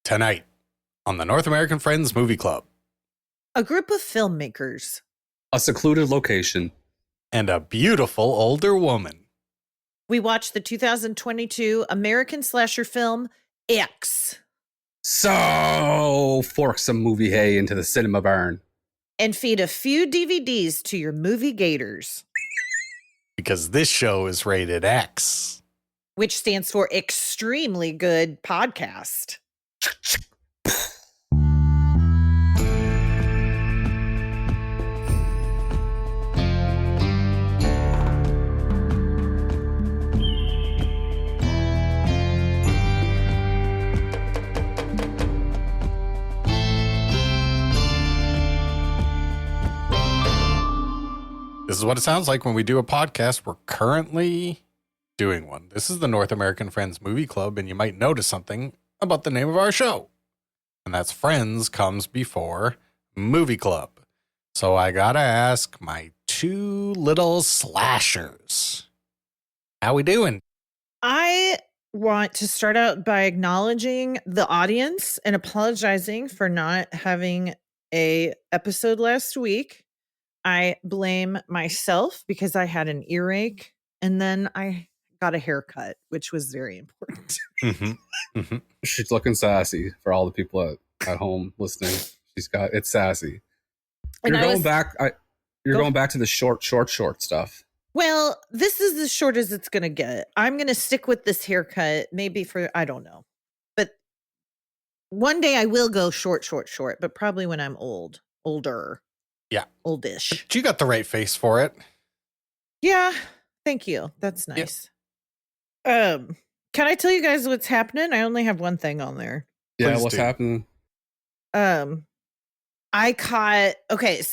Tonight on the North American Friends Movie Club. A group of filmmakers. A secluded location. And a beautiful older woman. We watched the 2022 American slasher film, X. So, fork some movie hay into the cinema barn. And feed a few DVDs to your movie gators. Because this show is rated X. Which stands for Extremely Good Podcast. This is what it sounds like when we do a podcast. We're currently doing one. This is the North American Friends Movie Club, and you might notice something about the name of our show. And that's Friends comes before Movie Club. So I gotta ask my two little slashers. How we doing? I want to start out by acknowledging the audience and apologizing for not having a episode last week. I blame myself because I had an earache and then I got a haircut, which was very important. She's looking sassy for all the people at home listening. It's sassy. You're going back to the short stuff. Well, this is as short as it's going to get. I'm going to stick with this haircut maybe for, I don't know. But one day I will go short, but probably when I'm older. Yeah. Oldish. But you got the right face for it. Yeah. Thank you. That's nice. Yeah. Can I tell you guys what's happening? I only have one thing on there. Yeah, what's happening? So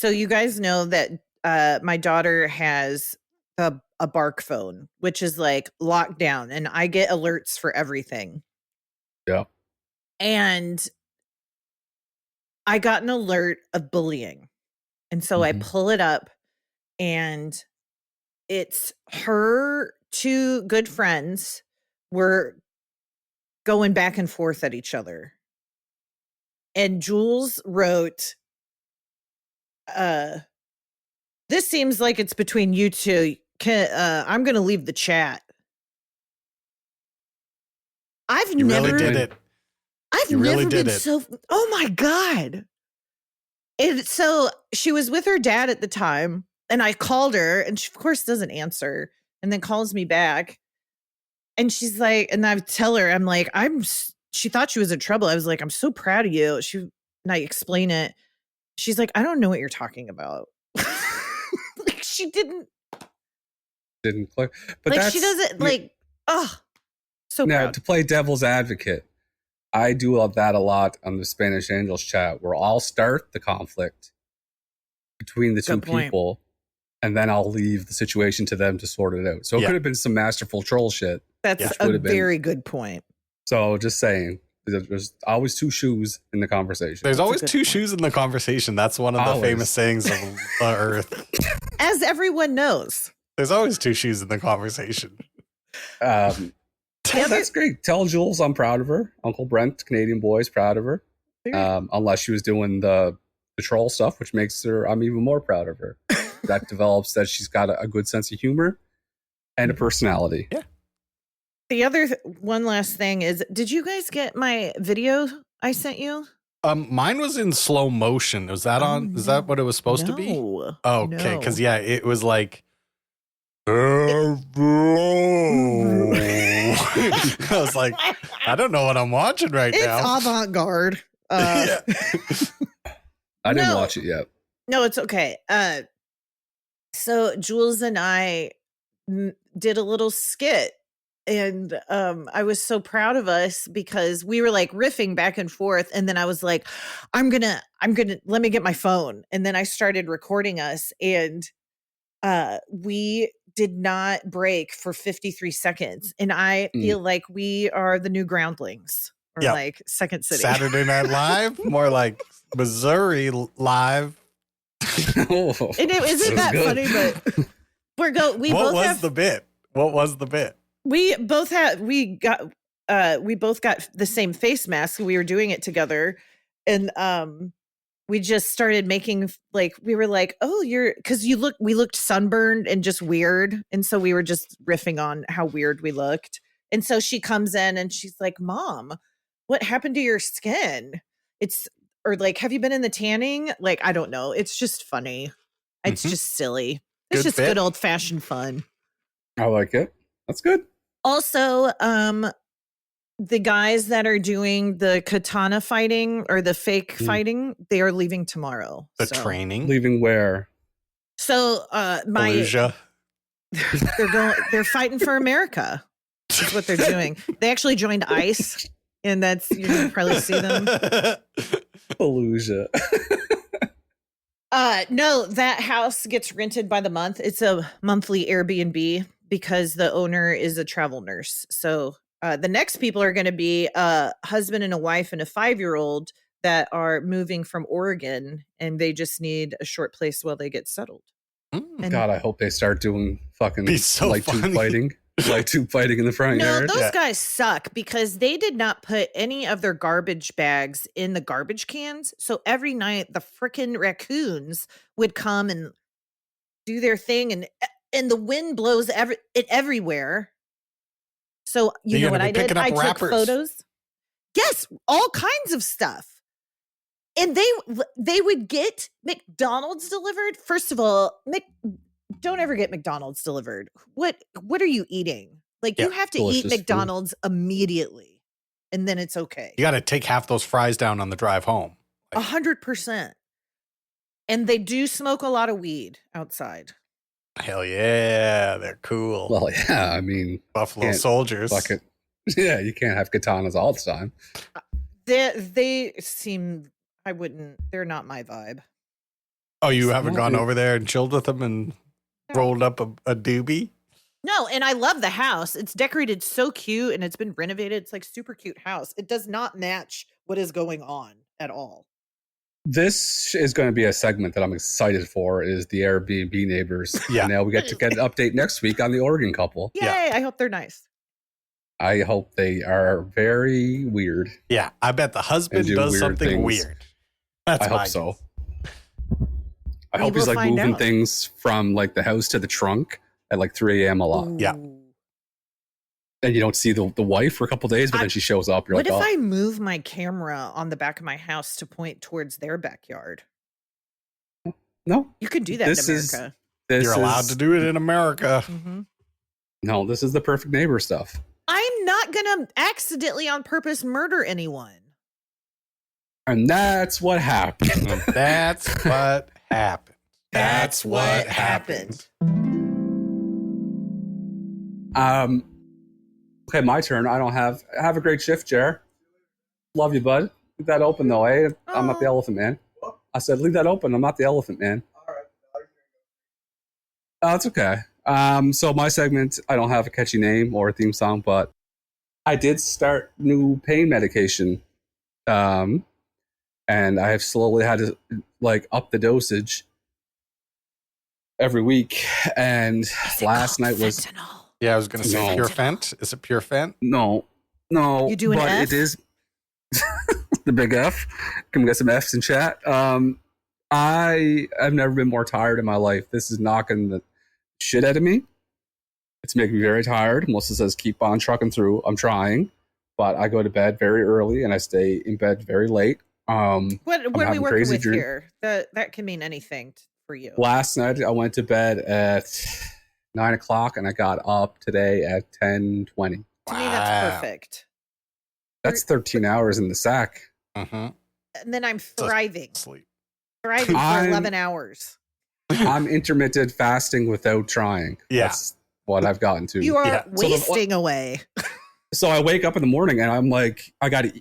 you guys know that my daughter has a bark phone, which is like locked down, and I get alerts for everything. Yeah. And I got an alert of bullying. And so I pull it up, and it's her two good friends were going back and forth at each other. And Jules wrote, this seems like it's between you two. I'm going to leave the chat. You really did it. I've never been so... Oh, my God. And so she was with her dad at the time, and I called her, and she, of course, doesn't answer, and then calls me back. And she's like, and I tell her, I'm like, she thought she was in trouble. I was like, I'm so proud of you. And I explain it. She's like, I don't know what you're talking about. Like, she didn't click. But like, she doesn't so now proud. To play devil's advocate, I do that a lot on the Spanish Angels chat, where I'll start the conflict between the two people, and then I'll leave the situation to them to sort it out. So it could have been some masterful troll shit. That's a very good point. So just saying, there's always two shoes in the conversation. There's always two shoes in the conversation. That's one of the famous sayings of the earth. As everyone knows. There's always two shoes in the conversation. That's great. Tell Jules I'm proud of her. Uncle Brent, Canadian boy, is proud of her. Unless she was doing the troll stuff, which makes her, I'm even more proud of her. That develops that she's got a good sense of humor and a personality. Yeah. The other one last thing is, did you guys get my video I sent you? Mine was in slow motion. Was that on? No. Is that what it was supposed to be? Oh, okay. Because it was like. I was like, I don't know what I'm watching now. It's avant-garde. I didn't watch it yet. No, it's okay. So Jules and I did a little skit, and I was so proud of us because we were like riffing back and forth, and then I was like, I'm gonna let me get my phone, and then I started recording us, and we did not break for 53 seconds. And I feel like we are the new Groundlings, or like Second City. Saturday Night Live, more like Missouri Live. And it isn't that funny, but What was the bit? What was the bit? We both had, we both got the same face mask. We were doing it together. And we just started making, like, we were like, oh, we looked sunburned and just weird. And so we were just riffing on how weird we looked. And so she comes in and she's like, Mom, what happened to your skin? Or like, have you been in the tanning? Like, I don't know. It's just funny. It's just silly. It's just good old fashioned fun. I like it. That's good. Also, the guys that are doing the katana fighting or the fake fighting, they are leaving tomorrow. The training? Leaving where? So Fallujah. They're fighting for America. That's what they're doing. They actually joined ICE, and you're gonna probably see them. Fallujah. No, that house gets rented by the month. It's a monthly Airbnb because the owner is a travel nurse. So the next people are going to be a husband and a wife and a 5-year-old that are moving from Oregon, and they just need a short place while they get settled. God, I hope they start doing fucking light tube fighting. Light tube fighting in the front yard. No, those guys suck because they did not put any of their garbage bags in the garbage cans. So every night the frickin' raccoons would come and do their thing, and the wind blows it everywhere. So you know what I did? I took photos. Yes, all kinds of stuff. And they would get McDonald's delivered. First of all, don't ever get McDonald's delivered. What are you eating? Like, you have to eat McDonald's immediately, and then it's okay. You got to take half those fries down on the drive home. 100%. And they do smoke a lot of weed outside. Hell yeah, they're cool. Well, yeah, I mean, Buffalo Soldiers. Yeah, you can't have katanas all the time. They seem, they're not my vibe. Oh, you haven't gone over there and chilled with them and rolled up a doobie? No, and I love the house. It's decorated so cute and it's been renovated. It's like super cute house. It does not match what is going on at all. This is going to be a segment that I'm excited for, is the Airbnb neighbors. Yeah. Now we get to get an update next week on the Oregon couple. Yay, yeah. I hope they're nice. I hope they are very weird. Yeah, I bet the husband does something weird. I hope so. I hope he's like moving things from like the house to the trunk at like 3 a.m. a lot. Ooh. Yeah. And you don't see the wife for a couple days, but then she shows up. You're what if I move my camera on the back of my house to point towards their backyard? No. You can do that in America. You're allowed to do it in America. Mm-hmm. No, this is the perfect neighbor stuff. I'm not going to accidentally on purpose murder anyone. And that's what happened. That's what happened. That's what happened. Okay, my turn. I don't have a great shift, Jer. Love you, bud. Leave that open though, eh? I'm not the elephant man. I said, leave that open. I'm not the elephant man. Oh, it's okay. So my segment, I don't have a catchy name or a theme song, but I did start new pain medication. And I have slowly had to like up the dosage every week. And last night was fentanyl? Yeah, I was going to say Pure Fent. Is it Pure Fent? No. You do an but F? It is the big F. Can we get some F's in chat? I've never been more tired in my life. This is knocking the shit out of me. It's making me very tired. Melissa says, keep on trucking through. I'm trying, but I go to bed very early and I stay in bed very late. What are we working with here? That can mean anything for you. Last night I went to bed at 9 o'clock and I got up today at 10:20. To me, that's perfect. That's 13 hours in the sack. Mm-hmm. And then I'm thriving. Sleep. Thriving for 11 hours. I'm intermittent fasting without trying. Yeah. That's what I've gotten to. You are wasting away. So I wake up in the morning and I'm like, I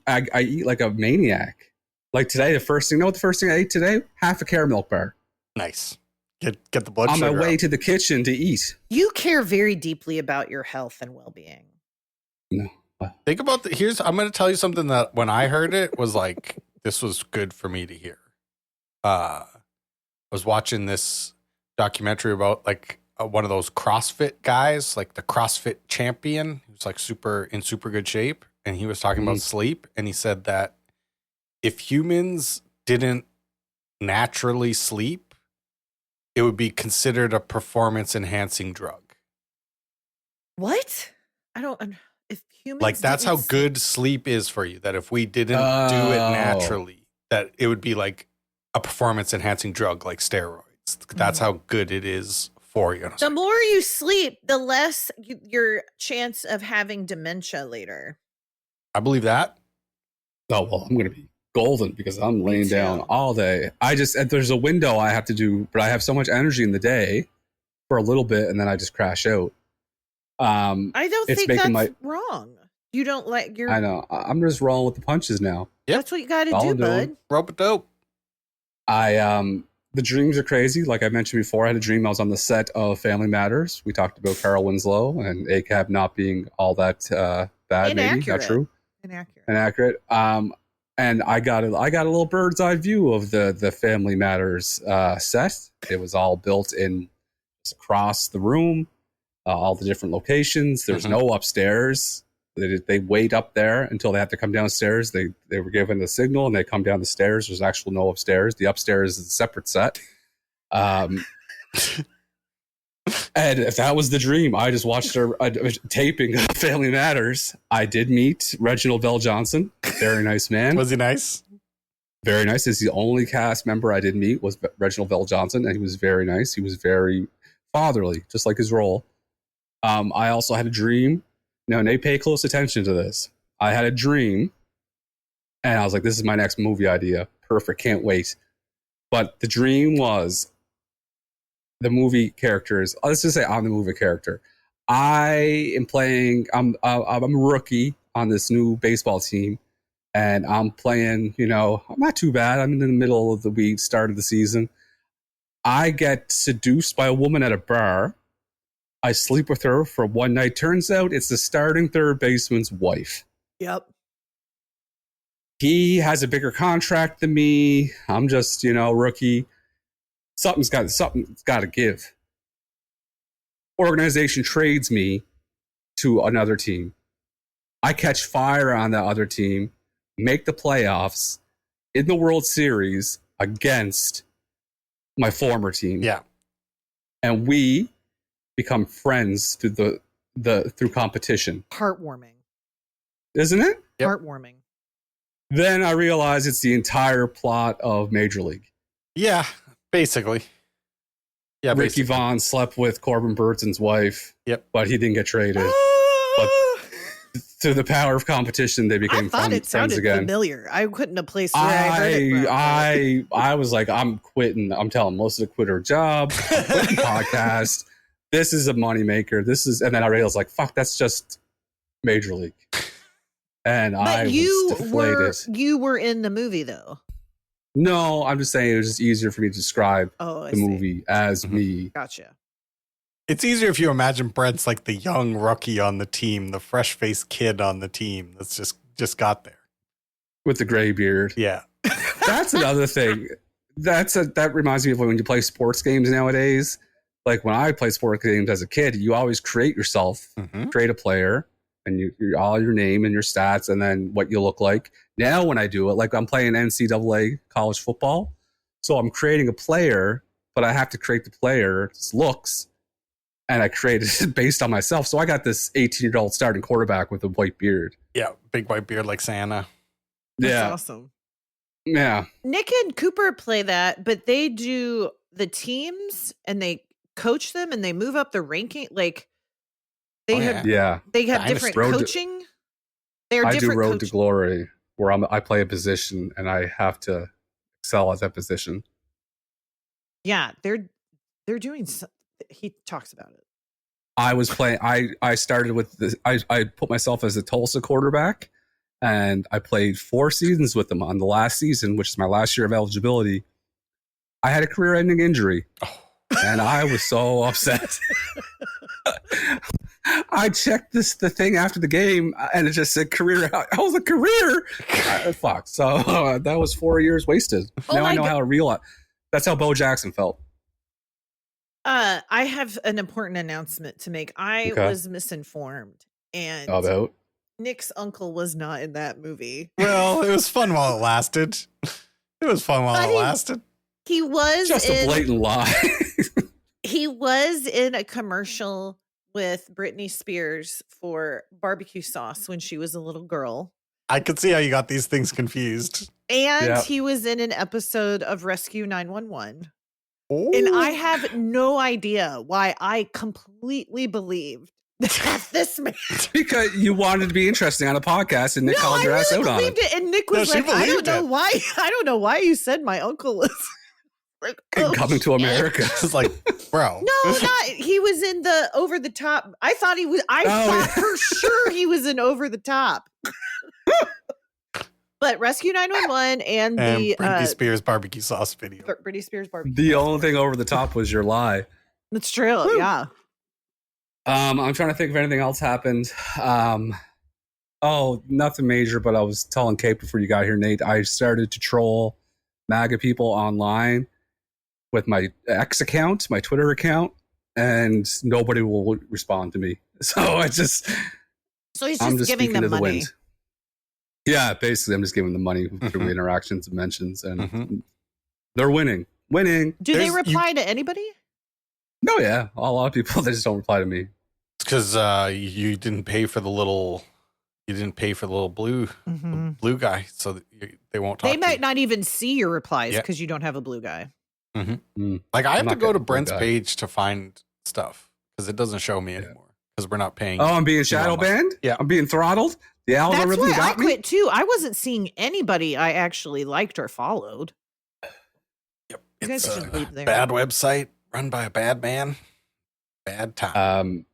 eat like a maniac. Like today, the first thing I ate today? Half a caramel bar. Nice. Get the blood on sugar my way up. to the kitchen to eat. You care very deeply about your health and well-being. No. Think about I'm going to tell you something that when I heard it was like, this was good for me to hear. I was watching this documentary about like one of those CrossFit guys, like the CrossFit champion, who's like super good shape. and he was talking about sleep, and he said that if humans didn't naturally sleep, it would be considered a performance-enhancing drug. What? I don't. If humans Like, that's how didn't good sleep is for you. That if we didn't do it naturally, that it would be like a performance-enhancing drug, like steroids. That's how good it is for you. The more you sleep, the less your chance of having dementia later. I believe that. Oh, well, I'm going to be golden because I'm laying down all day. There's a window I have to do, but I have so much energy in the day for a little bit, and then I just crash out. I don't think that's wrong. You don't like your. I know. I'm just rolling with the punches now. Yep. That's what you got to do, bud. Rope it dope. The dreams are crazy. Like I mentioned before, I had a dream I was on the set of Family Matters. We talked about Carol Winslow and ACAB not being all that bad. Inaccurate. Maybe not true. Inaccurate. And I got a little bird's eye view of the Family Matters set. It was all built in across the room, all the different locations. There's no upstairs. They wait up there until they have to come downstairs. They were given the signal and they come down the stairs. There's actually no upstairs. The upstairs is a separate set. And if that was the dream, I just watched a taping of Family Matters. I did meet Reginald Vell Johnson. Very nice man. Was he nice? Very nice. He's the only cast member I did meet was Reginald Vell Johnson, and he was very nice. He was very fatherly, just like his role. I also had a dream. Now, and they pay close attention to this. I had a dream, and I was like, this is my next movie idea. Perfect. Can't wait. But the dream was the movie characters. Let's just say I'm the movie character. I am playing, I'm a rookie on this new baseball team, and I'm playing, I'm not too bad. I'm in the middle of the start of the season. I get seduced by a woman at a bar. I sleep with her for one night. Turns out it's the starting third baseman's wife. Yep. He has a bigger contract than me. I'm just, rookie. Something's got to give. Organization trades me to another team. I catch fire on the other team, make the playoffs in the World Series against my former team. Yeah. And we become friends through through competition. Heartwarming. Isn't it? Yep. Heartwarming. Then I realize it's the entire plot of Major League. Yeah, basically. Yeah, Ricky Vaughn slept with Corbin Burton's wife. Yep. But he didn't get traded. But through the power of competition, they became friends again. Familiar. I couldn't have placed where I heard it from. I was like, I'm quitting. I'm telling Melissa to quit her job. I'm quitting podcast. This is a moneymaker. And then I realized, like, fuck, that's just Major League. And I was deflated. You were in the movie, though. No, I'm just saying it was just easier for me to describe the movie as me. Gotcha. It's easier if you imagine Brent's like the young rookie on the team, the fresh-faced kid on the team that's just got there. With the gray beard. Yeah. That's another thing. That reminds me of when you play sports games nowadays. Like when I played sports games as a kid, you always create yourself, create a player, and you all your name and your stats, and then what you look like. Now when I do it, like I'm playing NCAA college football, so I'm creating a player, but I have to create the player's looks, and I created it based on myself. So I got this 18-year-old starting quarterback with a white beard. Yeah, big white beard like Santa. That's awesome. Yeah. Nick and Cooper play that, but they do the teams and they coach them and they move up the ranking. Like they have different coaching. I do Road to Glory, where I play a position and I have to excel at that position. Yeah, they're doing. He talks about it. I was playing. I started with this. I put myself as a Tulsa quarterback, and I played 4 seasons with them. On the last season, which is my last year of eligibility, I had a career-ending injury. And I was so upset. I checked the thing after the game, and it just said career. I was like, career? Fuck. So that was 4 years wasted. Now I know how to realize. That's how Bo Jackson felt. I have an important announcement to make. I was misinformed. And about? Nick's uncle was not in that movie. Well, it was fun while it lasted. It was fun while it lasted. He was just a blatant lie. He was in a commercial with Britney Spears for barbecue sauce when she was a little girl. I could see how you got these things confused. And he was in an episode of Rescue 911. Ooh. And I have no idea why I completely believed that this man. Because you wanted to be interesting on a podcast, and Nick called your ass out on it. And Nick was like, I don't know why you said my uncle was like, coming to America. It's like, bro. No, he was in the Over the Top. I thought for sure he was in Over the Top. But Rescue 911 and the Britney Spears barbecue sauce video. Britney Spears barbecue. The only thing over the top was your lie. That's true. Woo. Yeah. I'm trying to think if anything else happened. Nothing major, but I was telling Kate before you got here, Nate, I started to troll MAGA people online with my X account, my Twitter account, and nobody will respond to me. So he's just giving them money. Yeah, basically, I'm just giving them money through interactions and mentions, and they're winning. Do they reply to anybody? No, yeah, a lot of people, they just don't reply to me. It's because you didn't pay for the little. You didn't pay for the little blue guy, so that they won't talk. They might not even see your replies because you don't have a blue guy. Like I have to go to Brent's page to find stuff because it doesn't show me anymore because we're not paying. Oh, I'm being shadow banned? Yeah, I'm being throttled. The algorithm That's why got I quit too. I wasn't seeing anybody I actually liked or followed. Yep, you guys it's should leave there. Bad website run by a bad man. Bad time.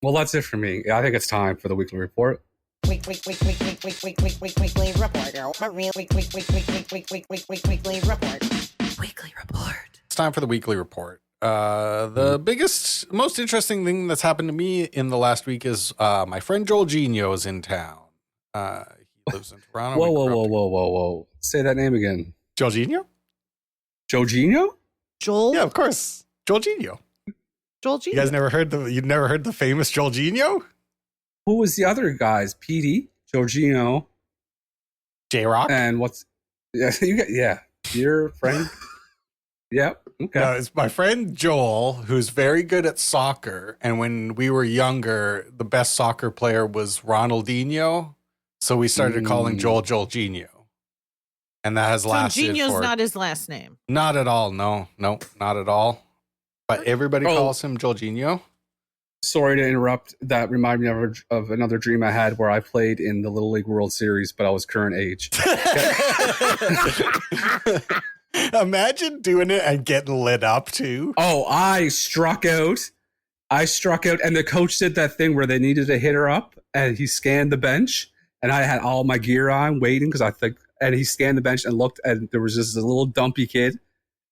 Well, that's it for me. I think it's time for the weekly report. Weekly report. Weekly report. It's time for the weekly report. The biggest, most interesting thing that's happened to me in the last week is my friend Joel Genio is in town. He lives in Toronto. Whoa. Say that name again. Joel Genio? Joe Genio? Joel? Yeah, of course. Joel Genio. Joel Genio. You guys you'd never heard the famous Joel Genio? Who was the other guys? Petey, Joe Genio, J-Rock? and your friend. Yep. Okay. No, it's my friend Joel, who's very good at soccer. And when we were younger, the best soccer player was Ronaldinho. So we started calling Joel Genio. And that has lasted. Genio's not his last name. Not at all. No, not at all. But everybody calls him Joel Genio. Sorry to interrupt. That reminded me of another dream I had where I played in the Little League World Series, but I was current age. Imagine doing it and getting lit up too. Oh, I struck out, and the coach did that thing where they needed a hitter up, and he scanned the bench, and I had all my gear on, waiting and he scanned the bench and looked, and there was just a little dumpy kid,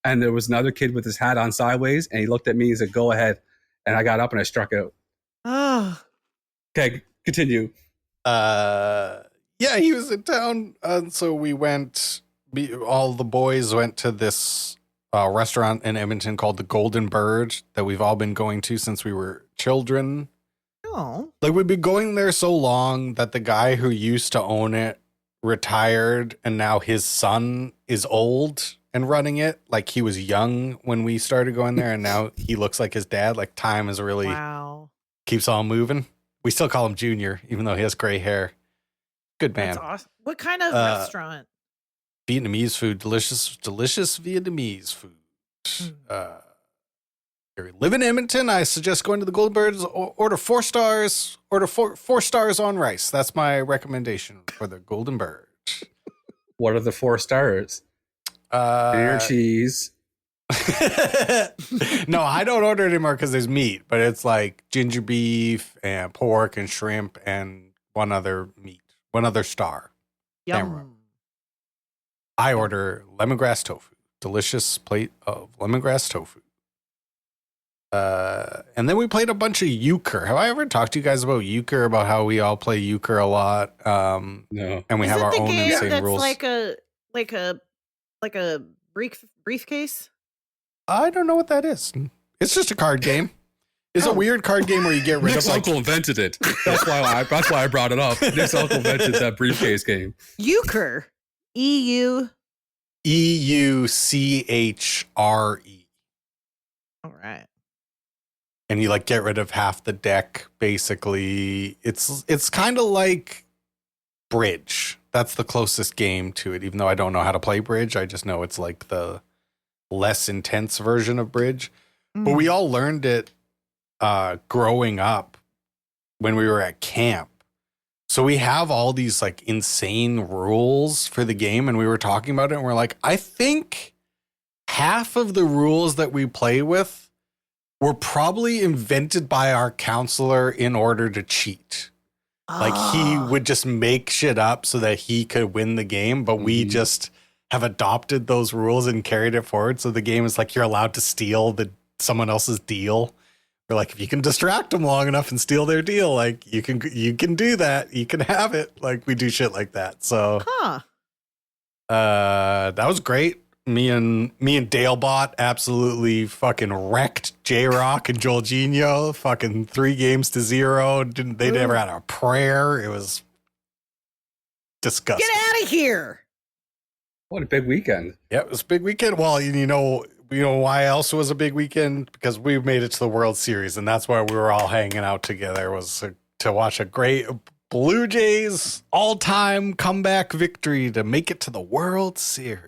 and there was another kid with his hat on sideways, and he looked at me and said, "Go ahead," and I got up and I struck out. Oh, okay, continue. Yeah, he was in town, and so we went. All the boys went to this restaurant in Edmonton called the Golden Bird that we've all been going to since we were children. Oh. Like, we've been going there so long that the guy who used to own it retired, and now his son is old and running it. Like, he was young when we started going there, and now he looks like his dad. Like, time is really keeps on moving. We still call him Junior, even though he has gray hair. Good man. That's awesome. What kind of restaurant? Vietnamese food, delicious Vietnamese food. If you live in Edmonton, I suggest going to the Golden Birds. Order 4 stars. Order four stars on rice. That's my recommendation for the Golden Bird. What are the 4 stars? Beer, cheese. No, I don't order it anymore because there's meat, but it's like ginger beef and pork and shrimp and one other star. Yum. I order lemongrass tofu. Delicious plate of lemongrass tofu. And then we played a bunch of euchre. Have I ever talked to you guys about euchre, about how we all play euchre a lot? No. And we have our own insane rules. Like a briefcase? I don't know what that is. It's just a card game. It's a weird card game where you get rid Nick's of like, uncle invented it. That's why I brought it up. Nick's uncle invented that briefcase game. Euchre. EU. EUCHRE. All right. And you like get rid of half the deck. Basically, it's kind of like bridge. That's the closest game to it. Even though I don't know how to play bridge, I just know it's like the less intense version of bridge. But we all learned it growing up when we were at camp. So we have all these like insane rules for the game, and we were talking about it, and we're like, I think half of the rules that we play with were probably invented by our counselor in order to cheat. Like he would just make shit up so that he could win the game, but we just have adopted those rules and carried it forward. So the game is like you're allowed to steal someone else's deal. We're like, if you can distract them long enough and steal their deal, like you can do that. You can have it. Like we do shit like that. So that was great. Me and Dalebot absolutely fucking wrecked J-Rock and Joelginho. Fucking 3-0. They never had a prayer. It was disgusting. Get out of here. What a big weekend. Yeah, it was a big weekend. Well, you know why else it was a big weekend? Because we made it to the World Series, and that's why we were all hanging out together, was to watch a great Blue Jays all-time comeback victory to make it to the World Series.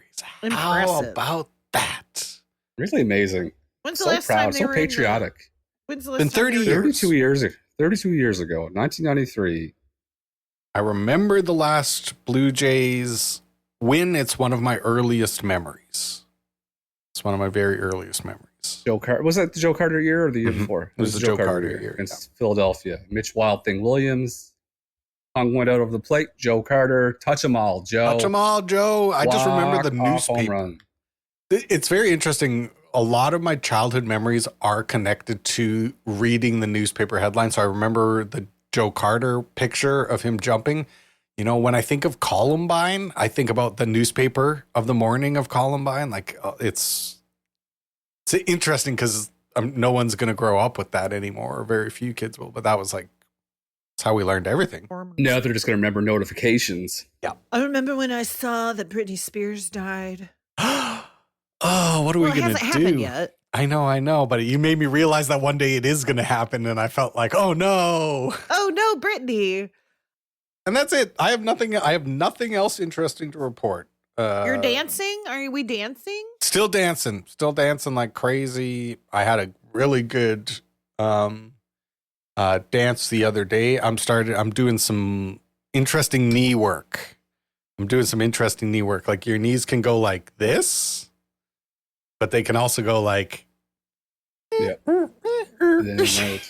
Impressive. How about that? Really amazing. When's the So last proud, time they so were patriotic. When's the last Been time 30 they were- years. 32 years ago, 1993. I remember the last Blue Jays win. It's one of my earliest memories. It's one of my very earliest memories. Joe Carter, was that the Joe Carter year or the year before? It was the Joe Carter year, against Philadelphia. Mitch Wild Thing Williams. Hung went out over the plate. Joe Carter, touch 'em all, Joe. Touch 'em all, Joe. I just remember the Walk off home newspaper. run. It's very interesting. A lot of my childhood memories are connected to reading the newspaper headlines. So I remember the Joe Carter picture of him jumping. You know, when I think of Columbine, I think about the newspaper of the morning of Columbine. Like it's interesting because no one's going to grow up with that anymore, or very few kids will. But that was like, that's how we learned everything. Now they're just going to remember notifications. I remember when I saw that Britney Spears died. Oh, what are we It going to hasn't do? happened yet. I know, but you made me realize that one day it is going to happen, and I felt like, oh no. Oh no, Britney. And that's it. I have nothing else interesting to report. You're dancing? Are we dancing? Still dancing like crazy. I had a really good dance the other day. I'm doing some interesting knee work. Like your knees can go like this, but they can also go like, Yeah.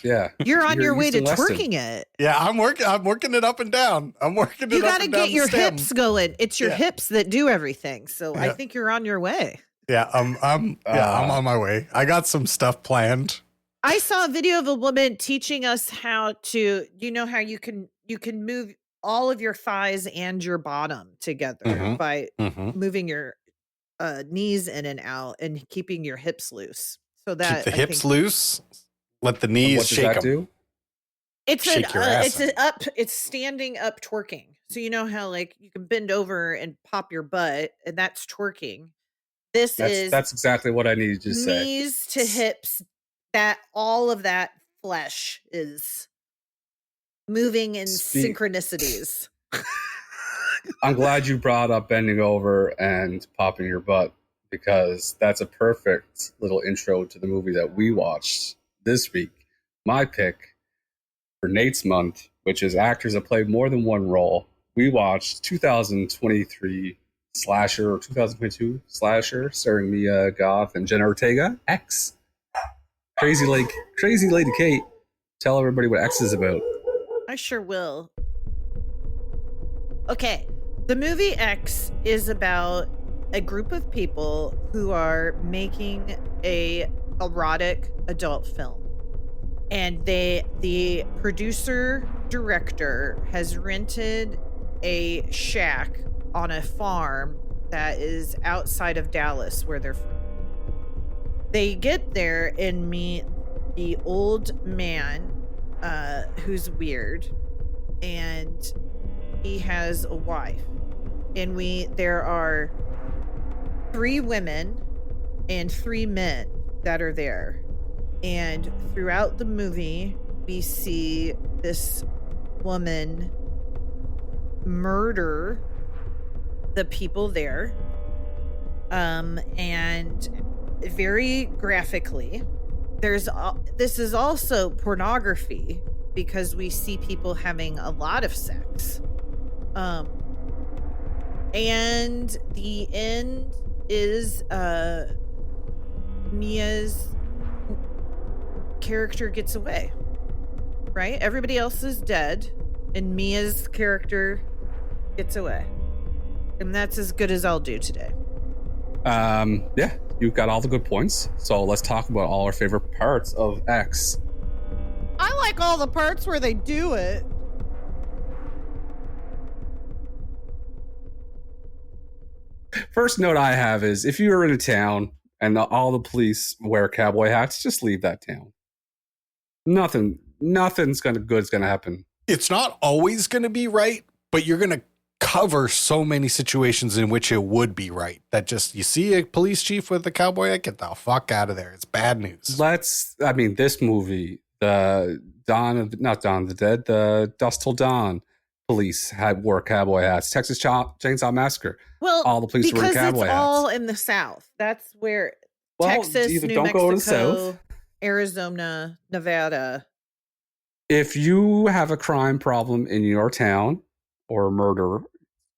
Yeah. You're on your way used to Weston. twerking it. yeah, I'm working it up and down. You got to get your stem. hips going. It's your Yeah. hips that do everything. So I Yeah. think you're on your way. Yeah, I'm on my way. I got some stuff planned. I saw a video of a woman teaching us how to, how you can move all of your thighs and your bottom together Mhm. by Mm-hmm. moving your knees in and out and keeping your hips loose. So that Keep the I hips think- loose. Let the And knees what does shake that them. do? It's Shake your ass it's standing up twerking. So you know how like you can bend over and pop your butt, and that's twerking. This is That's exactly what I needed to say. knees to hips. That all of that flesh is moving in synchronicities. I'm glad you brought up bending over and popping your butt, because that's a perfect little intro to the movie that we watched this week. My pick for Nate's month, which is actors that play more than one role. We watched 2023 slasher or 2022 slasher starring Mia Goth and Jenna Ortega, X. Crazy Lady Kate. Tell everybody what X is about. I sure will. Okay, the movie X is about a group of people who are making a erotic adult film. And the producer director has rented a shack on a farm that is outside of Dallas where they're from. They get there and meet the old man who's weird, and he has a wife, and there are 3 women and 3 men that are there, and throughout the movie we see this woman murder the people there, and very graphically. This is also pornography because we see people having a lot of sex, and the end is Mia's character gets away, right? Everybody else is dead and Mia's character gets away, and that's as good as I'll do today. Yeah, you've got all the good points. So let's talk about all our favorite parts of X. I like all the parts where they do it. First note I have is if you're in a town and all the police wear cowboy hats, just leave that town. Nothing's good's gonna happen. It's not always going to be right, but you're going to cover so many situations in which it would be right that just you see a police chief with a cowboy hat, get the fuck out of there. It's bad news. This movie, the Dusk Till Dawn police wore cowboy hats. Texas Chainsaw Massacre. Well, all the police were in cowboy hats. All in the South. That's where Texas, either New don't Mexico, go to the South. Arizona, Nevada. If you have a crime problem in your town or a murder,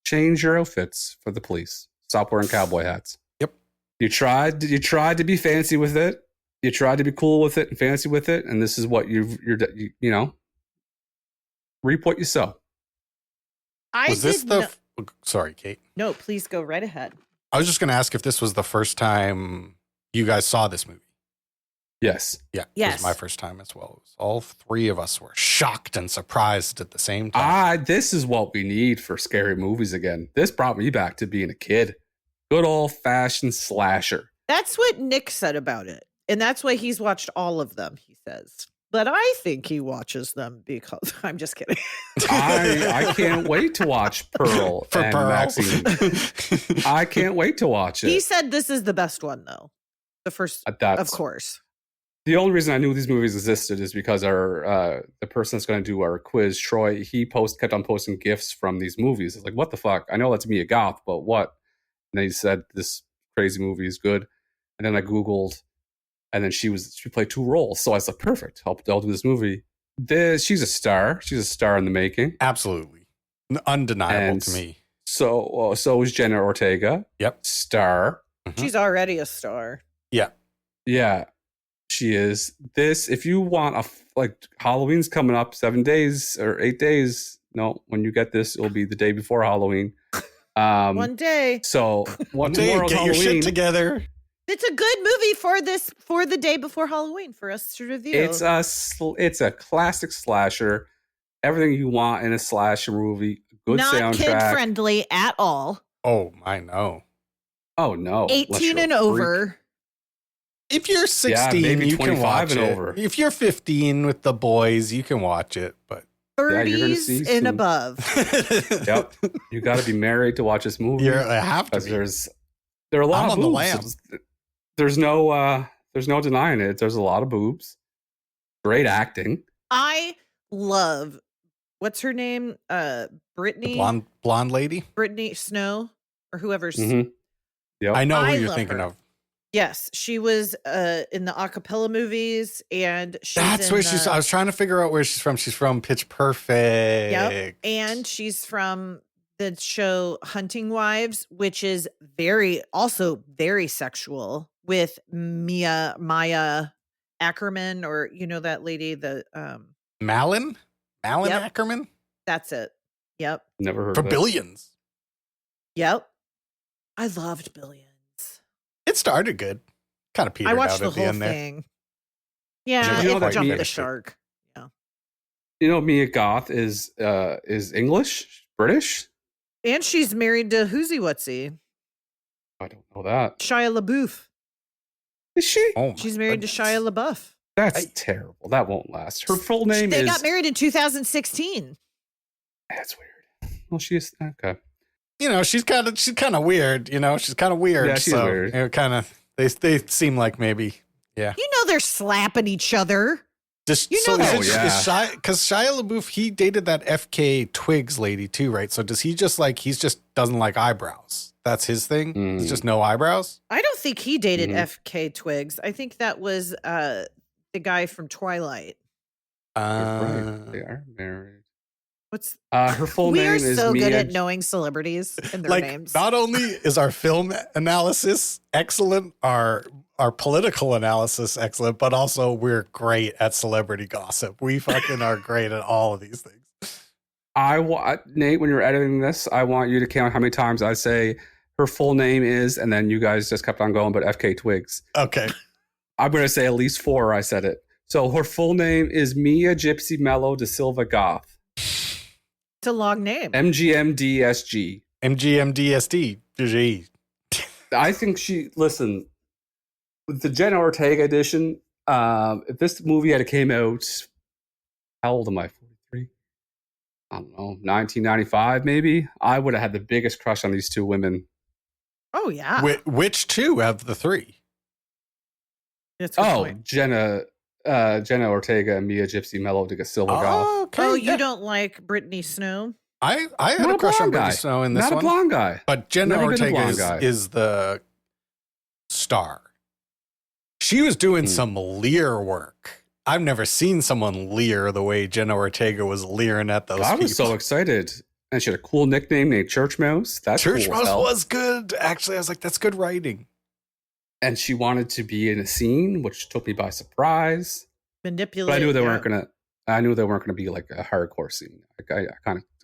change your outfits for the police. Stop wearing cowboy hats. Yep. You tried to be fancy with it. You tried to be cool with it and fancy with it, and this is what you reap what you sow. Sorry, Kate. No, please go right ahead. I was just going to ask if this was the first time you guys saw this movie. Yes. Yeah. Yes. It was my first time as well. All 3 of us were shocked and surprised at the same time. This is what we need for scary movies again. This brought me back to being a kid. Good old-fashioned slasher. That's what Nick said about it. And that's why he's watched all of them, he says. But I think he watches them because I'm just kidding. I can't wait to watch Pearl and Pearl. Maxine. I can't wait to watch it. He said this is the best one, though. The first, of course. The only reason I knew these movies existed is because the person that's going to do our quiz, Troy, he kept on posting GIFs from these movies. It's like, what the fuck? I know that's Mia Goth, but what? And then he said this crazy movie is good. And then I Googled, and then she played 2 roles. So I was like, perfect. I'll do this movie. She's a star. She's a star in the making. Absolutely. Undeniable to me. So is Jenna Ortega. Yep. Star. Mm-hmm. She's already a star. Yeah. Yeah. She is. If you want Halloween's coming up 7 days or 8 days. No, when you get this, it'll be the day before Halloween. One day. So one day, tomorrow's get Halloween. your shit together. It's a good movie for the day before Halloween for us to review. It's a classic slasher. Everything you want in a slasher movie. Good Not soundtrack. kid friendly at all. Oh, I know. Oh no. 18 and over. If you're 16, maybe you can watch and it. over. If you're 15 with the boys, you can watch it. But 30s and above. Yep. You got to be married to watch this movie. You have to be. There are a lot I'm of on the boobs. lam. There's no denying it. There's a lot of boobs. Great acting. I love, what's her name? Brittany. Blonde lady? Brittany Snow or whoever's. Mm-hmm. Yep. I know I who you're love thinking her. of. Yes, she was in the acapella movies, and That's where she's. I was trying to figure out where she's from. She's from Pitch Perfect. Yep, and she's from the show Hunting Wives, which is also very sexual with Maya Ackerman, or that lady, the Malin Yep. Ackerman. That's it. Yep. Never heard For of it. Billions. Yep. I loved Billions. It started good. Kind of petered I watched out the at the whole end there. thing. Yeah, Did you know it that jumped Mia- the shark. You know, Mia Goth is English, British. And she's married to Whoozy Whatsy, I don't know that. Shia LaBeouf. Is she? Oh, my She's married to goodness. Shia LaBeouf. That's terrible. That won't last. Her full name They is... got married in 2016. That's weird. Well, she's... Okay. You know, she's kind of weird. You know, she's kind of weird. Yeah, she's weird. You know, kind of. They seem like maybe. Yeah. You know they're slapping each other. Just, You know that. Because Shia LaBeouf, he dated that FK Twigs lady too, right? So does he just he's just doesn't like eyebrows? That's his thing? It's just no eyebrows? I don't think he dated FK Twigs. I think that was the guy from Twilight. Right. They are married. What's her full name is We are so Mia... good at knowing celebrities and their names. Not only is our film analysis excellent, our political analysis excellent, but also we're great at celebrity gossip. We fucking are great at all of these things. Nate, when you're editing this, I want you to count how many times I say her full name is, and then you guys just kept on going, but FK Twigs. Okay. I'm going to say at least 4 I said it. So her full name is Mia Gypsy Mello da Silva Goth. It's a long name. MGMDSG. MGMDSD. GG. I think listen, with the Jenna Ortega edition, if this movie had came out, how old am I? 43? I don't know, 1995 maybe? I would have had the biggest crush on these two women. Oh, yeah. Which two of the 3? That's a good point. Jenna Ortega and Mia Gypsy Mello da Silva Goth. Okay. Oh, you don't like Brittany Snow? I had Not a a crush on blonde Brittany guy. Snow in this Not one. a blonde guy. But Jenna Never been a blonde Ortega guy. is the star. She was doing some leer work. I've never seen someone leer the way Jenna Ortega was leering at those I people. was so excited. And she had a cool nickname named Church Mouse. That's Church cool as Mouse hell. was good. Actually, I was like, that's good writing. And she wanted to be in a scene, which took me by surprise. Manipulated. But I knew they weren't gonna. I knew they weren't gonna be like a hardcore scene.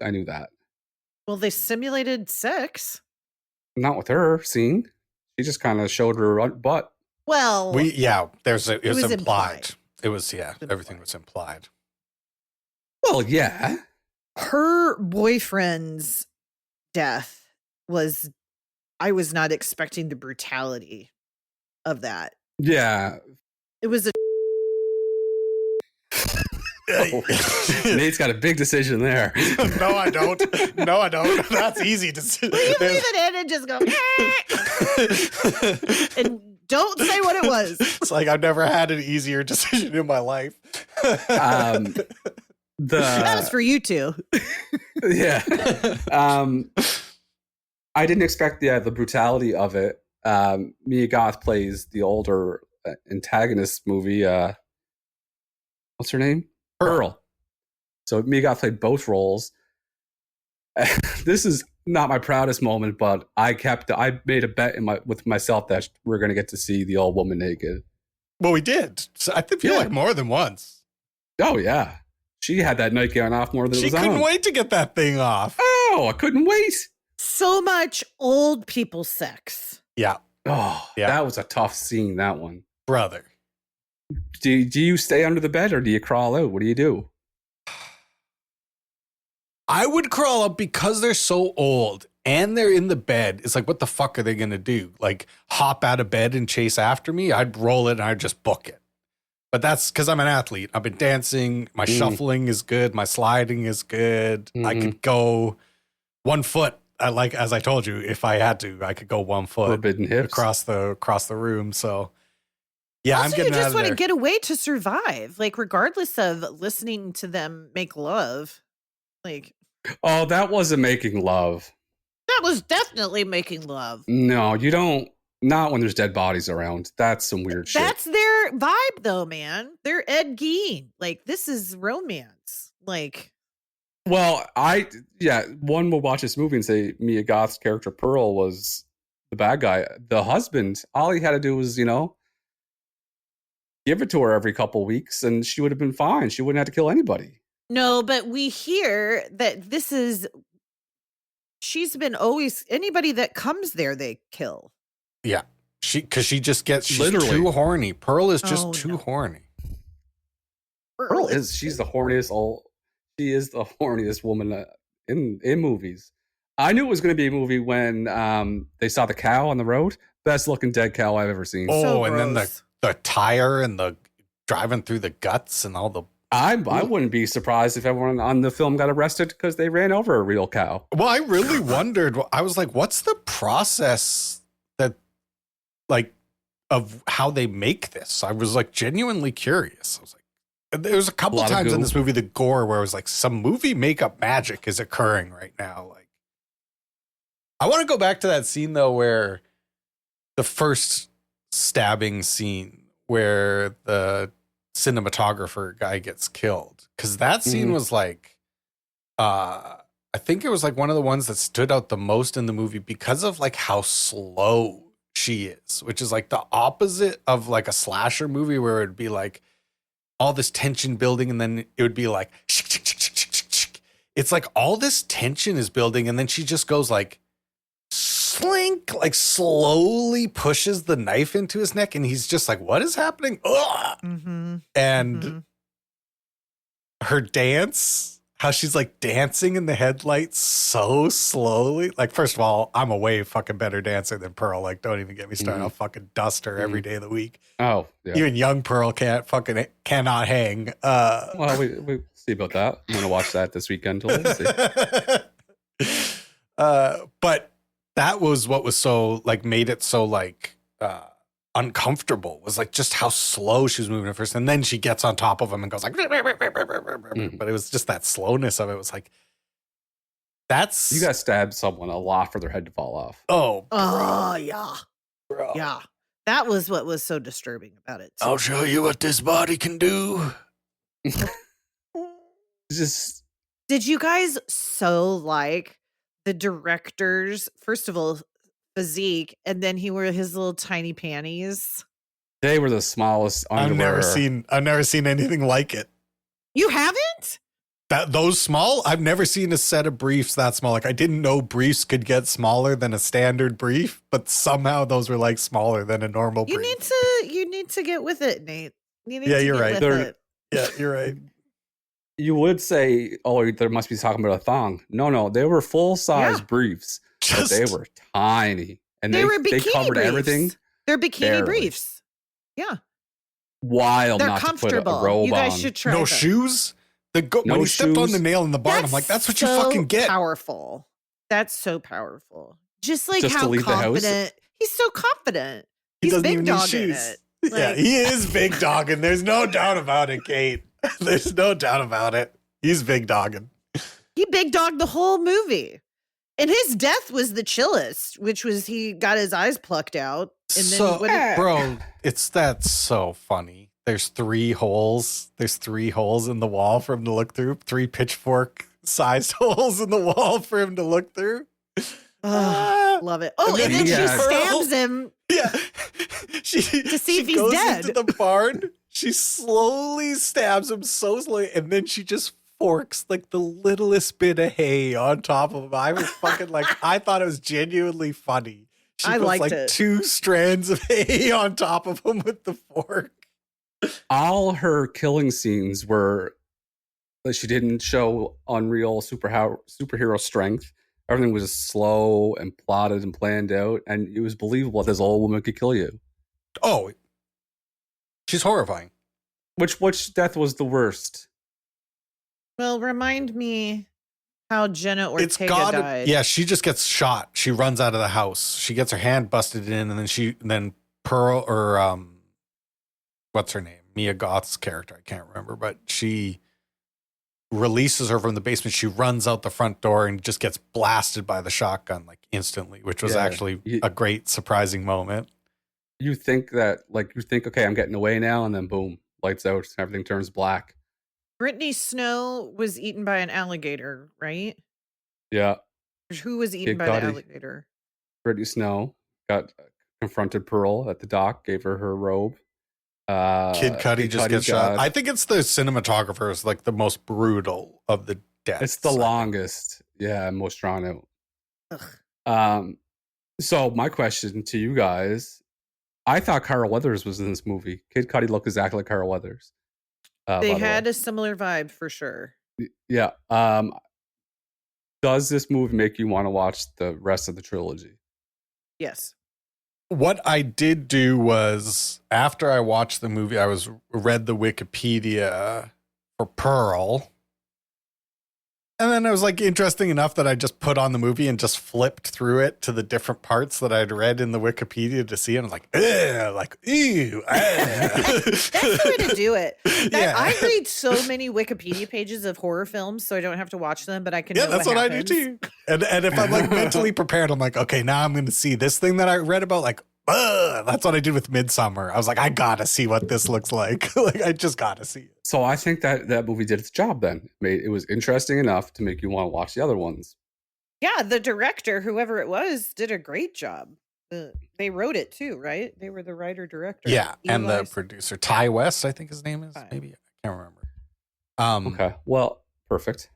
I knew that. Well, they simulated sex. Not with her scene. She just kind of showed her butt. Well, It was implied. implied. It was, everything was implied. Well, yeah. her boyfriend's death was, I was not expecting the brutality of that. Yeah. It was a Nate's got a big decision there. No, I don't. That's easy to see. Will you leave it in and just go and don't say what it was? It's like I've never had an easier decision in my life. That was for you two. Yeah. I didn't expect the brutality of it. Mia Goth plays the older antagonist movie. What's her name? Pearl. So Mia Goth played both roles. This is not my proudest moment, but I made a bet with myself that we're going to get to see the old woman naked. Well, we did. So I feel like more than once. Oh yeah, she had that nightgown off more than it was on. She couldn't wait to get that thing off. Oh, I couldn't wait. So much old people sex. Yeah. Oh, Yeah. That was a tough scene. That one, Brother. Do you stay under the bed or do you crawl out? What do you do? I would crawl up because they're so old and they're in the bed. It's like, what the fuck are they going to do? Like hop out of bed and chase after me? I'd roll it and I'd just book it. But that's because I'm an athlete. I've been dancing. My shuffling is good. My sliding is good. I could go 1 foot. As I told you, if I had to, I could go 1 foot Forbidden hips across the room. So yeah, Also, I'm getting you out just of want to there. get away to survive, like regardless of listening to them make love. Like Oh, that wasn't making love. that was definitely making love. No, you don't. Not when there's dead bodies around. That's some weird shit. That's their vibe, though, man. They're Ed Gein. Like this is romance. Like Well, one will watch this movie and say Mia Goth's character Pearl was the bad guy. The husband, all he had to do was, give it to her every couple weeks and she would have been fine. She wouldn't have to kill anybody. no, but we hear that this is. She's been always anybody that comes there they kill. Yeah. She's Literally. too horny. Pearl is just too no. horny. Pearl she's the horniest she is the horniest woman in movies. I knew it was going to be a movie when they saw the cow on the road. Best looking dead cow I've ever seen. Oh, So and then gross. the tire and the driving through the guts and all the. I wouldn't be surprised if everyone on the film got arrested because they ran over a real cow. Well, I really wondered. I was like, what's the process that, like, of how they make this? I was like genuinely curious. I was like, there was a couple times in this movie, the gore, where I was like, some movie makeup magic is occurring right now. Like, I want to go back to that scene though, where the first stabbing scene where the cinematographer guy gets killed, because that scene was like, I think it was like one of the ones that stood out the most in the movie because of like how slow she is, which is like the opposite of like a slasher movie where it'd be like all this tension building and then it would be like it's like all this tension is building and then she just goes like slink, like slowly pushes the knife into his neck and he's just like, what is happening? And her dance, how she's like dancing in the headlights so slowly. Like, first of all, I'm a way fucking better dancer than Pearl. Like, don't even get me started. I'll fucking dust her every day of the week. Oh, yeah. Even young Pearl cannot hang. Well, we see about that. I'm gonna watch that this weekend. But that was what was so like made it so like uncomfortable, was like just how slow she was moving at first, and then she gets on top of him and goes like, but it was just that slowness of it. Was like, that's, you guys stabbed someone a lot for their head to fall off. Yeah, bro. Yeah, that was what was so disturbing about it too. I'll show you what this body can do. Just, did you guys so like the director's, first of all, physique, and then he wore his little tiny panties? they were the smallest underwear. I've never seen anything like it. You haven't? Those small? I've never seen a set of briefs that small. Like, I didn't know briefs could get smaller than a standard brief, but somehow those were like smaller than a normal brief. You need to get with it, Nate. You're right. Yeah, you're right. You would say, oh, there must be talking about a thong. No, they were full-size briefs. But they were tiny. And they were they covered briefs. Everything. They're bikini briefs. Yeah. Wild. They're not comfortable. To put a robe you guys on. should try No them. shoes? When he stepped on the nail in the bar, I'm like, that's what you fucking get. Powerful. That's so powerful. Just like Just how to leave confident. the house? He's so confident. He He's doesn't big even need dogging shoes. it. Yeah, Like, he is big dogging. There's no doubt about it, Kate. There's no doubt about it. He's big dogging. he big dogged the whole movie. And his death was the chillest, which was he got his eyes plucked out. And then bro, that's so funny. There's 3 holes. There's 3 holes in the wall for him to look through. 3 pitchfork-sized holes in the wall for him to look through. Love it. Oh, and then she stabs him. Yeah. To see if he's goes dead. into the barn. She slowly stabs him so slowly, and then she just forks like the littlest bit of hay on top of him. I was fucking like, I thought it was genuinely funny. She I puts liked like it. 2 strands of hay on top of him with the fork. All her killing scenes were that she didn't show unreal superhero strength. Everything was slow and plotted and planned out, and it was believable that this old woman could kill you. Oh, she's horrifying. Which death was the worst? Well, remind me how Jenna Ortega died. Yeah, she just gets shot. She runs out of the house. She gets her hand busted in, and then Pearl, or what's her name? Mia Goth's character, I can't remember, but she releases her from the basement. She runs out the front door and just gets blasted by the shotgun like instantly, which was actually a great surprising moment. You think, okay, I'm getting away now, and then boom, lights out, everything turns black. Brittany Snow was eaten by an alligator, right? Yeah. Who was eaten by the alligator? Brittany Snow confronted Pearl at the dock, gave her her robe. Kid Cudi just gets shot. I think it's the cinematographer is like the most brutal of the deaths. It's the longest, most drawn out. So my question to you guys, I thought Carl Weathers was in this movie. Kid Cudi looked exactly like Carl Weathers. They had a similar vibe for sure. Yeah. Does this movie make you want to watch the rest of the trilogy? Yes. What I did do was after I watched the movie, I read the Wikipedia for Pearl. And then it was like interesting enough that I just put on the movie and just flipped through it to the different parts that I'd read in the Wikipedia to see. And I was like, ugh, like, ew. That's the way to do it. Yeah. I read so many Wikipedia pages of horror films, so I don't have to watch them, but I can Yeah, know that's what I do too. And if I'm like mentally prepared, I'm like, okay, now I'm going to see this thing that I read about. Like, that's what I did with Midsummer. I was like, I got to see what this looks like. Like, I just got to see it. So I think that movie did its job then. It was interesting enough to make you want to watch the other ones. Yeah, the director, whoever it was, did a great job. They wrote it too, right? They were the writer-director. Yeah, and the producer, Ty West, I think his name is. Ty. Maybe. I can't remember. Okay, well, perfect.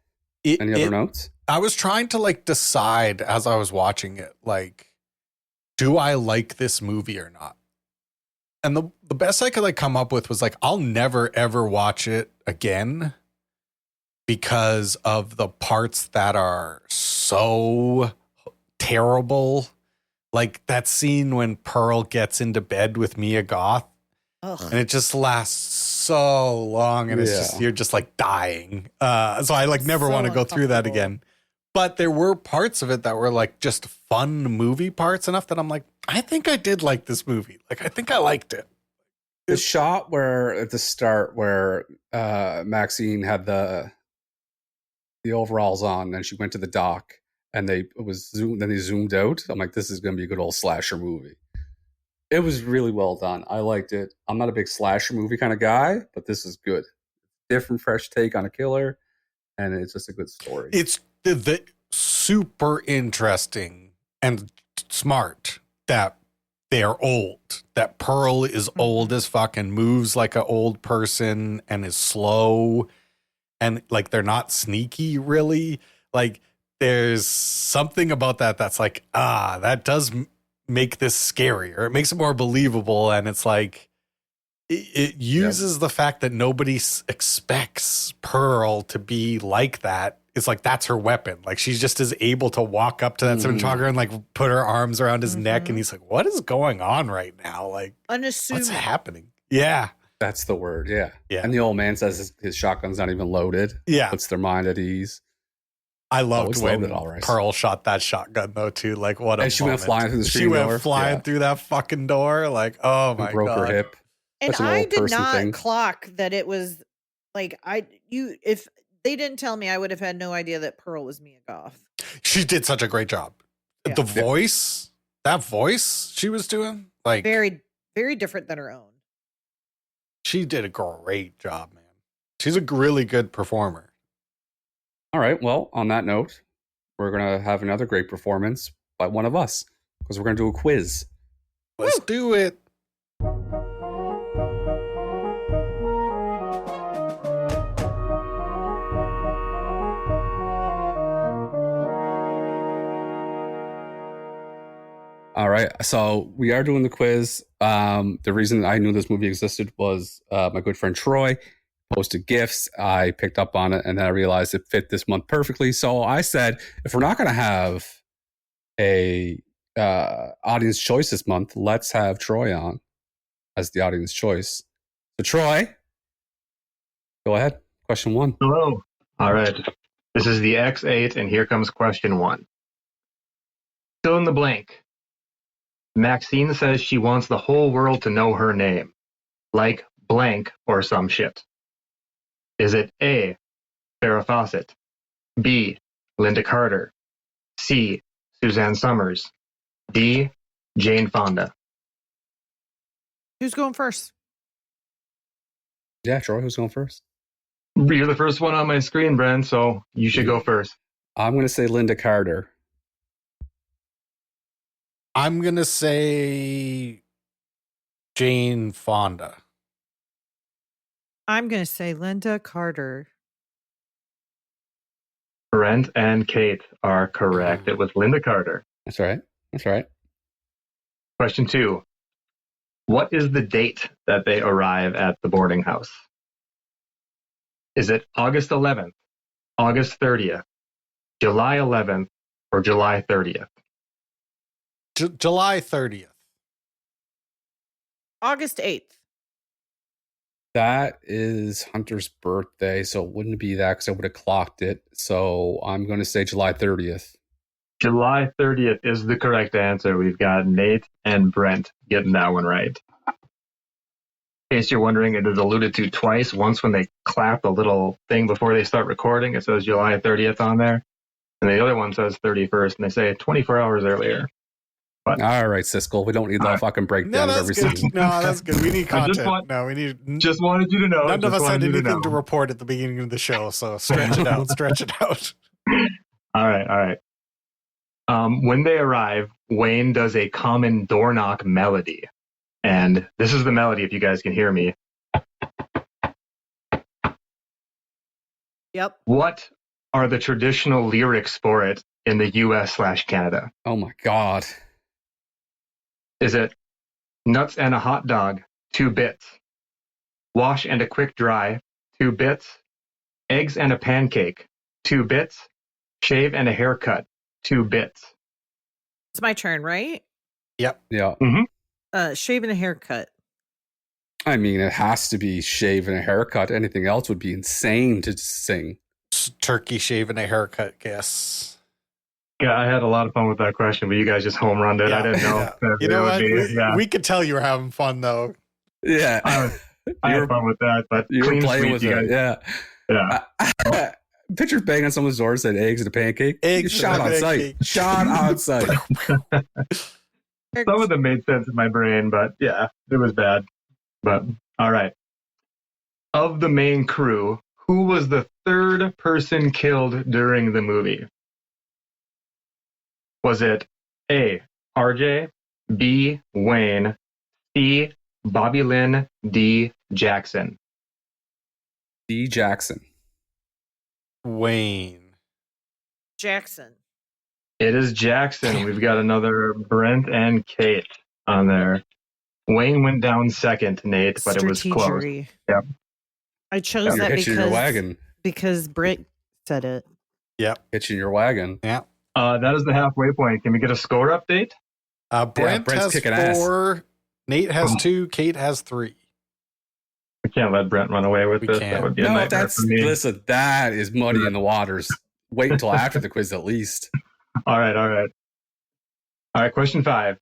Any other notes? I was trying to like decide as I was watching it, like, do I like this movie or not? And the best I could like come up with was like, I'll never ever watch it again because of the parts that are so terrible. Like that scene when Pearl gets into bed with Mia Goth. Ugh. And it just lasts so long and it's just, you're just like dying. So I like never want to go through that again. But there were parts of it that were like just fun movie parts enough that I'm like, I think I did like this movie. Like, I think I liked it. The shot where at the start where Maxine had the overalls on and she went to the dock and they zoomed out. I'm like, this is going to be a good old slasher movie. It was really well done. I liked it. I'm not a big slasher movie kind of guy, but this is good. Different, fresh take on a killer, and it's just a good story. It's the super interesting and smart that they're old. That Pearl is old as fuck and moves like an old person and is slow, and like they're not sneaky really. Like there's something about that that's like, that does make this scarier. It makes it more believable, and it's like it uses the fact that nobody expects Pearl to be like that. It's like that's her weapon. Like she's just as able to walk up to that cinematographer and like put her arms around his neck, and he's like, "What is going on right now? Like, unassuming. what's happening?" Yeah, that's the word. Yeah. And the old man says his shotgun's not even loaded. Yeah, puts their mind at ease. I loved when Pearl shot that shotgun though too. Like what? And she went flying through the screen door. She went flying through that fucking door. Like, oh my god, broke her hip. And I did not clock that it was like if they didn't tell me, I would have had no idea that Pearl was Mia Goth. She did such a great job. Yeah. The voice, that voice she was doing, like very, very different than her own. She did a great job, man. She's a really good performer. All right. Well, on that note, we're going to have another great performance by one of us because we're going to do a quiz. Let's do it. All right. So we are doing the quiz. The reason I knew this movie existed was my good friend Troy posted GIFs. I picked up on it and then I realized it fit this month perfectly. So I said, if we're not going to have a audience choice this month, let's have Troy on as the audience choice. So Troy, go ahead. Question 1. Hello. All right. This is the X8 and here comes question 1. Fill in the blank. Maxine says she wants the whole world to know her name, like blank or some shit. Is it A, Farrah Fawcett, B, Linda Carter, C, Suzanne Summers, D, Jane Fonda? Who's going first? Yeah, Troy, who's going first? You're the first one on my screen, Bren, so you should go first. I'm going to say Linda Carter. I'm going to say Jane Fonda. I'm going to say Linda Carter. Brent and Kate are correct. It was Linda Carter. That's right. That's right. Question 2. What is the date that they arrive at the boarding house? Is it August 11th, August 30th, July 11th, or July 30th? July 30th. August 8th. That is Hunter's birthday, so it wouldn't be that because I would have clocked it. So I'm going to say July 30th. July 30th is the correct answer. We've got Nate and Brent getting that one right. In case you're wondering, it is alluded to twice. Once when they clap a little thing before they start recording, it says July 30th on there. And the other one says 31st, and they say 24 hours earlier. But All right, Siskel. We don't need that fucking breakdown of every good. scene. No, that's good. We need content. just wanted you to know. None of us had anything to report at the beginning of the show, so stretch it out. Stretch it out. All right. When they arrive, Wayne does a common door knock melody. And this is the melody, if you guys can hear me. Yep. What are the traditional lyrics for it in the US/Canada? Oh my God. Is it nuts and a hot dog, 2 bits? Wash and a quick dry, 2 bits? Eggs and a pancake, 2 bits? Shave and a haircut, 2 bits? It's my turn, right? Yep. Yeah. Shave and a haircut. I mean, it has to be shave and a haircut. Anything else would be insane to sing. Turkey shave and a haircut, guess. Yeah, I had a lot of fun with that question, but you guys just home runned it. I didn't know. You know what? We could tell you were having fun, though. Yeah. I had fun with that, but you were playing with it. Guys. Yeah. Picture banging on someone's door, said eggs and a pancake. Eggs shot on sight. Shot on sight. Some of them made sense in my brain, but yeah, it was bad. But all right. Of the main crew, who was the third person killed during the movie? Was it A, RJ, B, Wayne, C, Bobby Lynn, D, Jackson? D, Jackson. Wayne. Jackson. It is Jackson. We've got another Brent and Kate on there. Wayne went down second, Nate, but it was close. Strategery. Yep. I chose You're that hitching your wagon. because Brent said it. Yep. Hitching your wagon. Yeah. That is the halfway point. Can we get a score update? Brent Brent's has kicking 4. ass. Nate has 2. Kate has 3. We can't let Brent run away with We this. can't. That would be a nightmare for me. Listen, that is muddy in the waters. Wait until after the quiz at least. All right. Question 5.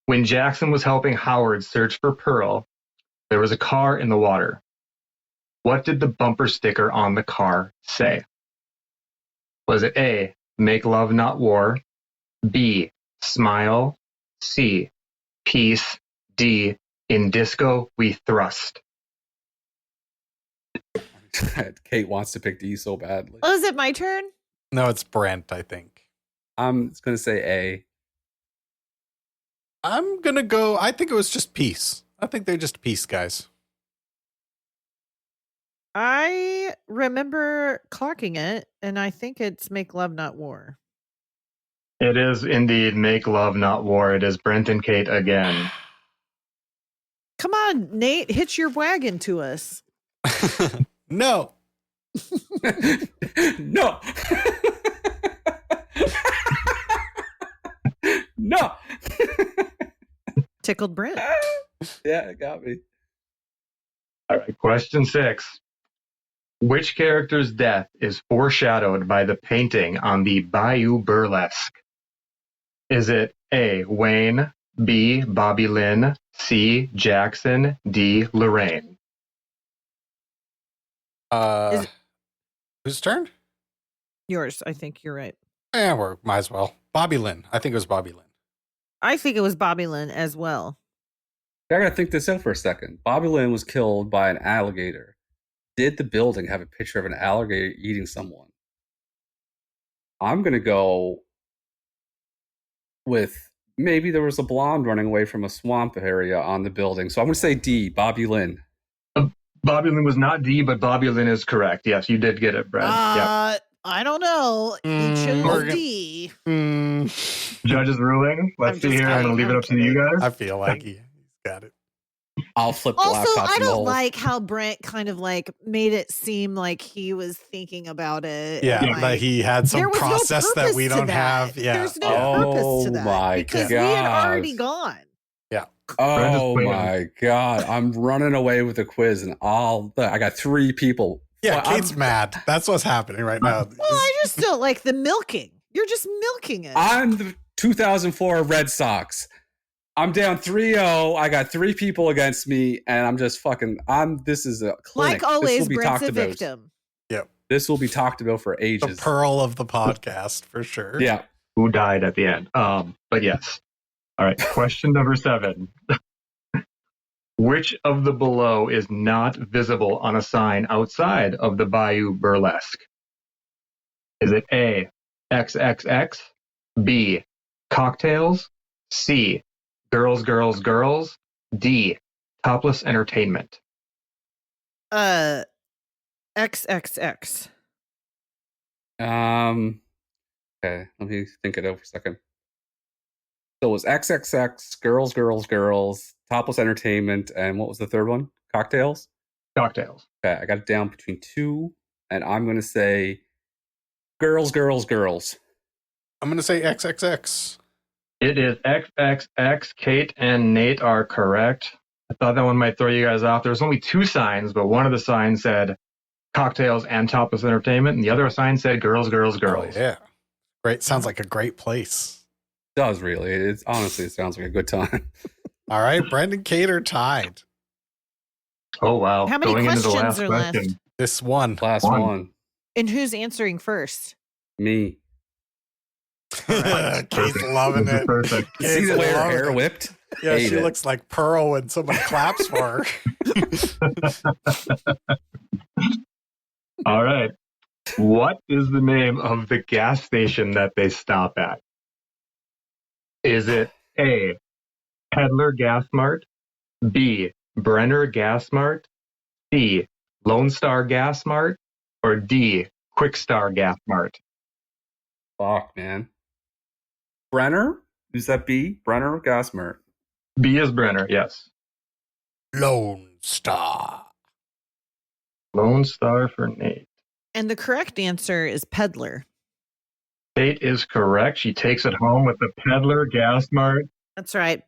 When Jackson was helping Howard search for Pearl, there was a car in the water. What did the bumper sticker on the car say? Was it A, make love not war, B, smile, C, peace, D, in disco we thrust? Kate wants to pick D so badly. Oh, is it my turn? No, it's Brent, I think. I'm going to say A. I'm going to go. I think it was just peace. I think they're just peace guys. I remember clocking it, and I think it's Make Love Not War. It is indeed make love not war. It is Brent and Kate again. Come on, Nate, hitch your wagon to us. No. No. No. Tickled Brent. Yeah, it got me. All right, question 6. Which character's death is foreshadowed by the painting on the Bayou Burlesque? Is it A, Wayne, B, Bobby Lynn, C, Jackson, D, Lorraine? Whose turn? Yours, I think you're right. Yeah, we might as well. Bobby Lynn. I think it was Bobby Lynn. I think it was Bobby Lynn as well. I gotta think this out for a second. Bobby Lynn was killed by an alligator. Did the building have a picture of an alligator eating someone? I'm gonna go with maybe there was a blonde running away from a swamp area on the building. So I'm gonna say D, Bobby Lynn. Bobby Lynn was not D, but Bobby Lynn is correct. Yes, you did get it, Brent. Yep. I don't know. He chose D. Judge's ruling. Let's see here. I'm going to leave it up to you guys. I feel like he's got it. I'll flip the Also, laptop I in the don't hole. like how Brent kind of like made it seem like he was thinking about it. Yeah, and, like he had there some was no process that purpose we to don't that. have. Yeah. There's no purpose to that my because we had gosh. already gone. Yeah. Oh my God. I'm running away with the quiz and I got 3 people. Yeah, Well, Kate's mad. That's what's happening right now. Well, I just don't like the milking. You're just milking it. I'm the 2004 Red Sox. I'm down 3-0. I got 3 people against me, and I'm just fucking. This is a clinic. Like always, this will be Brent's talked a about. victim. Yep. This will be talked about for The ages. pearl of the podcast, for sure. Yeah. Who died at the end? But yes. All right. Question number 7. Which of the below is not visible on a sign outside of the Bayou Burlesque? Is it A, XXX, B, cocktails, C, girls, girls, girls, D, topless entertainment? XXX. Okay, let me think it over a second. So it was XXX, girls, girls, girls, topless entertainment, and what was the third one? Cocktails? Cocktails. Okay, I got it down between 2, and I'm going to say girls, girls, girls. I'm going to say XXX. It is XXX. Kate and Nate are correct. I thought that one might throw you guys off. There's only 2 signs, but one of the signs said cocktails and topless entertainment, and the other sign said girls, girls, girls. Oh, yeah. Great. Sounds like a great place. It does really. It sounds like a good time. All right. Brent and Kate are tied. Oh, wow. How many Going into the questions last are question. left? This one. Last One. one. And who's answering first? Me. Kate's loving it. Perfect. See the way her loving hair it. whipped? Yeah, Hate she it. looks like Pearl when someone claps for her. All right. What is the name of the gas station that they stop at? Is it A, Peddler Gas Mart, B, Brenner Gas Mart, C, Lone Star Gas Mart, or D, Quick Star Gas Mart? Fuck, man. Brenner? Is that B? Brenner Gasmer. B is Brenner, yes. Lone Star. Lone Star for Nate. And the correct answer is peddler. Kate is correct. She takes it home with the Peddler Gas Mart. That's right.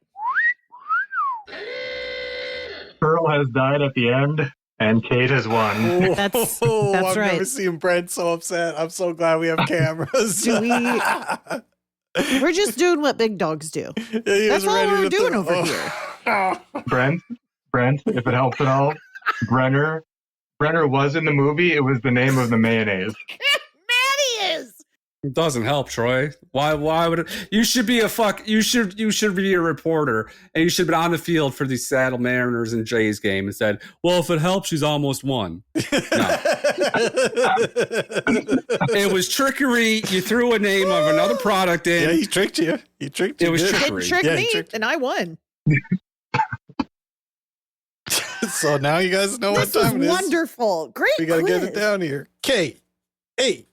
Pearl has died at the end, and Kate has won. That's I've right. never seen Brent so upset. I'm so glad we have cameras. Do we- We're just doing what big dogs do. Yeah, he That's was all ready we're to doing throw- over here. Brent, if it helps at all, Brenner was in the movie. It was the name of the mayonnaise. Maddie is. It doesn't help, Troy. Why would it? You should be you should be a reporter, and you should have been on the field for the Seattle Mariners and Jays game and said, well, if it helps, she's almost won. No. It was trickery. You threw a name of another product in. Yeah, he tricked you. He tricked you. It was didn't he? trickery. Didn't trick Yeah, me, he tricked- and I won. So now you guys know This what is time it is. wonderful. Great We got to get it quiz. down here. K, A,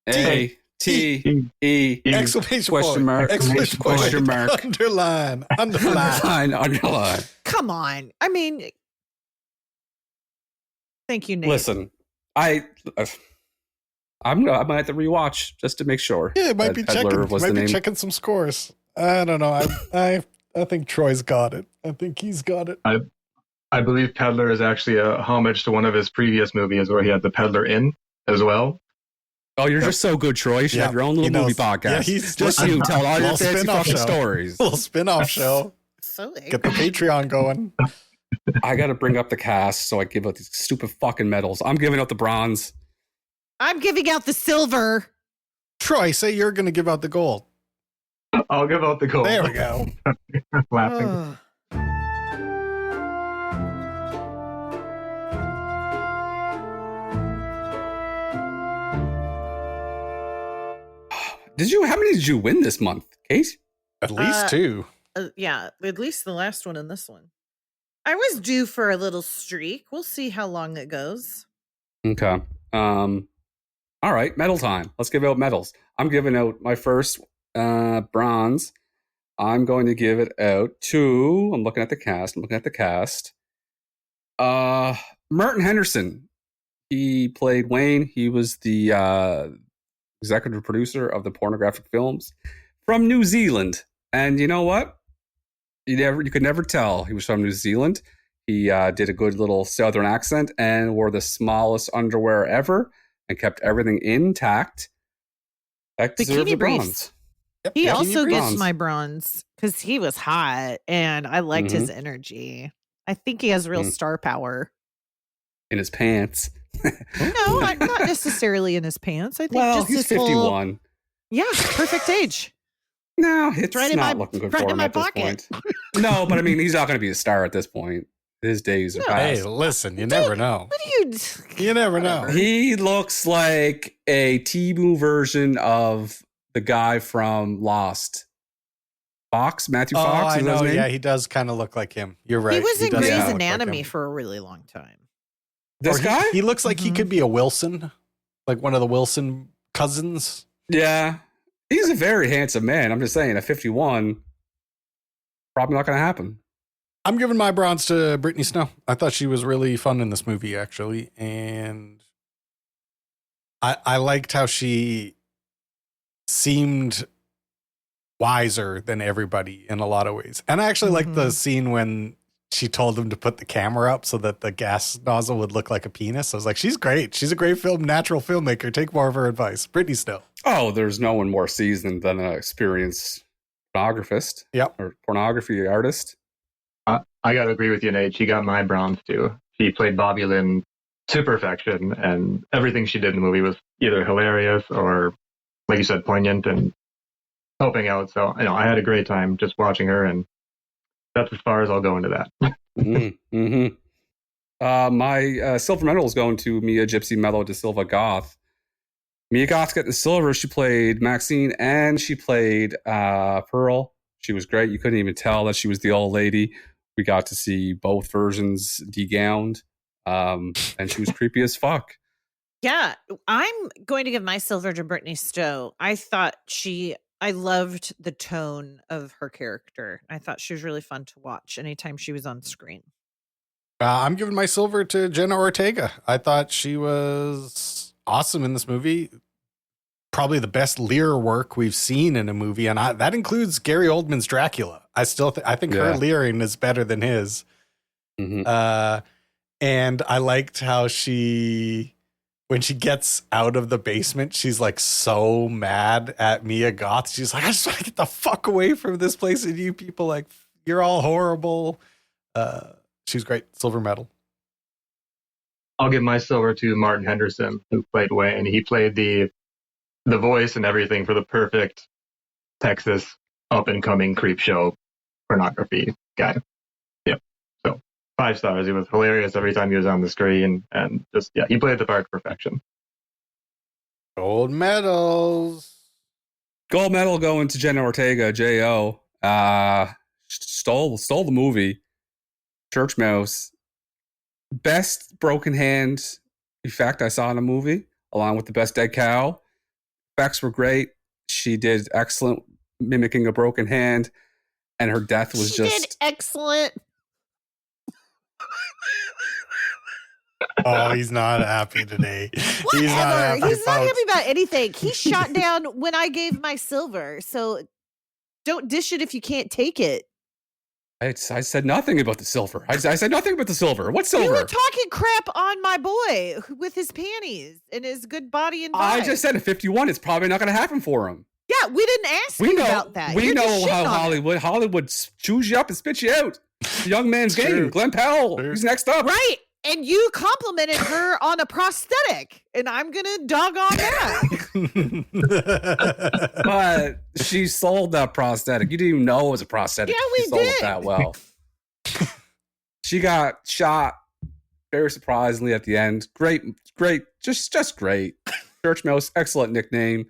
A T E exclamation Question point, mark. exclamation point, Question mark. underline. Underline. Come on. I mean, thank you, Nate. Listen, I might have to rewatch just to make sure. Yeah, it might that be Peddler checking. was Might the be name. checking some scores. I don't know. I think Troy's got it. I think he's got it. I believe Peddler is actually a homage to one of his previous movies where he had the Peddler Inn as well. Oh, you're just so good, Troy. You should have your own he little movie knows. podcast. Yeah, he's just you tell all your Little fancy spin-off fucking show. stories. Little spin-off show. So Get the Patreon going. I got to bring up the cast, so I give out these stupid fucking medals. I'm giving out the bronze. I'm giving out the silver. Troy, say you're going to give out the gold. I'll give out the gold. There we go. Laughing. Ugh. How many did you win this month, Kate? At least 2. Yeah, at least the last one and this one. I was due for a little streak. We'll see how long it goes. Okay. All right, medal time. Let's give out medals. I'm giving out my first bronze. I'm going to give it out to, I'm looking at the cast. Merton Henderson. He played Wayne. He was the executive producer of the pornographic films from New Zealand. And you know what? You could never tell he was from New Zealand. He did a good little southern accent and wore the smallest underwear ever and kept everything intact. That deserved Bikini the briefs. bronze. Yep, He bikini also briefs. gets my bronze because he was hot and I liked his energy. I think he has real star power. In his pants. No, not necessarily in his pants. I think just he's his 51. Yeah, perfect age. No, it's Right in not my- looking good right for in him my at this pocket. point. No, but I mean, he's not going to be a star at this point. His days are Hey, past. listen, you never know. What do you? You never know. He looks like a Tebow version of the guy from Lost. Fox, Matthew Oh, Fox. I Is that his know. name? Yeah, he does kind of look like him. You're right. He was in does Grey's kinda look like Anatomy him. for a really long time. This Or guy? He looks like he Mhm. could be a Wilson, like one of the Wilson cousins. Yeah. He's a very handsome man. I'm just saying, at 51, probably not going to happen. I'm giving my bronze to Brittany Snow. I thought she was really fun in this movie, actually. And I liked how she seemed wiser than everybody in a lot of ways. And I actually liked the scene when she told him to put the camera up so that the gas nozzle would look like a penis. I was like, she's great. She's a great natural filmmaker. Take more of her advice. Brittany Snow. Oh, there's no one more seasoned than an experienced pornographist. Yep. Or pornography artist. I got to agree with you, Nate. She got my bronze too. She played Bobby Lynn to perfection, and everything she did in the movie was either hilarious or, like you said, poignant and helping out. So, I had a great time just watching her, and that's as far as I'll go into that. My silver medal is going to Mia Gypsy Mello de Silva Goth. Mia Goth's got the silver. She played Maxine and she played Pearl. She was great. You couldn't even tell that she was the old lady. We got to see both versions degowned, and she was creepy as fuck. Yeah, I'm going to give my silver to Brittany Stowe. I loved the tone of her character. I thought she was really fun to watch anytime she was on screen. I'm giving my silver to Jenna Ortega. I thought she was awesome in this movie. Probably the best Lear work we've seen in a movie, and that includes Gary Oldman's Dracula. I think her leering is better than his. And I liked how when she gets out of the basement, she's like so mad at Mia Goth. She's like, I just want to get the fuck away from this place, and you people, like, you're all horrible. She's great. Silver medal. I'll give my silver to Martin Henderson, who played Wayne. He played the voice and everything for the perfect Texas up-and-coming creep show pornography guy. Yep. So 5 stars. He was hilarious every time he was on the screen, and just, he played the part to perfection. Gold medals. Gold medal going to Jenna Ortega, J.O. Stole the movie. Church Mouse. Best broken hand effect I saw in a movie, along with the best dead cow. Effects were great. She did excellent mimicking a broken hand, and her death was She did excellent. Oh, he's not happy today. Whatever. He's not happy. He's not folks. happy about anything. He shot down when I gave my silver. So don't dish it if you can't take it. I said nothing about the silver. I said nothing about the silver. What silver? You were talking crap on my boy with his panties and his good body and vibe. I just said at 51, it's probably not going to happen for him. Yeah, we didn't ask you about that. We You're just know how shitting on it. Hollywood chews you up and spits you out. The young man's game. True. Glenn Powell. True. He's next up. Right. And you complimented her on a prosthetic, and I'm going to dog on that. But she sold that prosthetic. You didn't even know it was a prosthetic. Yeah, She we sold did. it that well. She got shot very surprisingly at the end. Great, just great. Church Mouse, excellent nickname.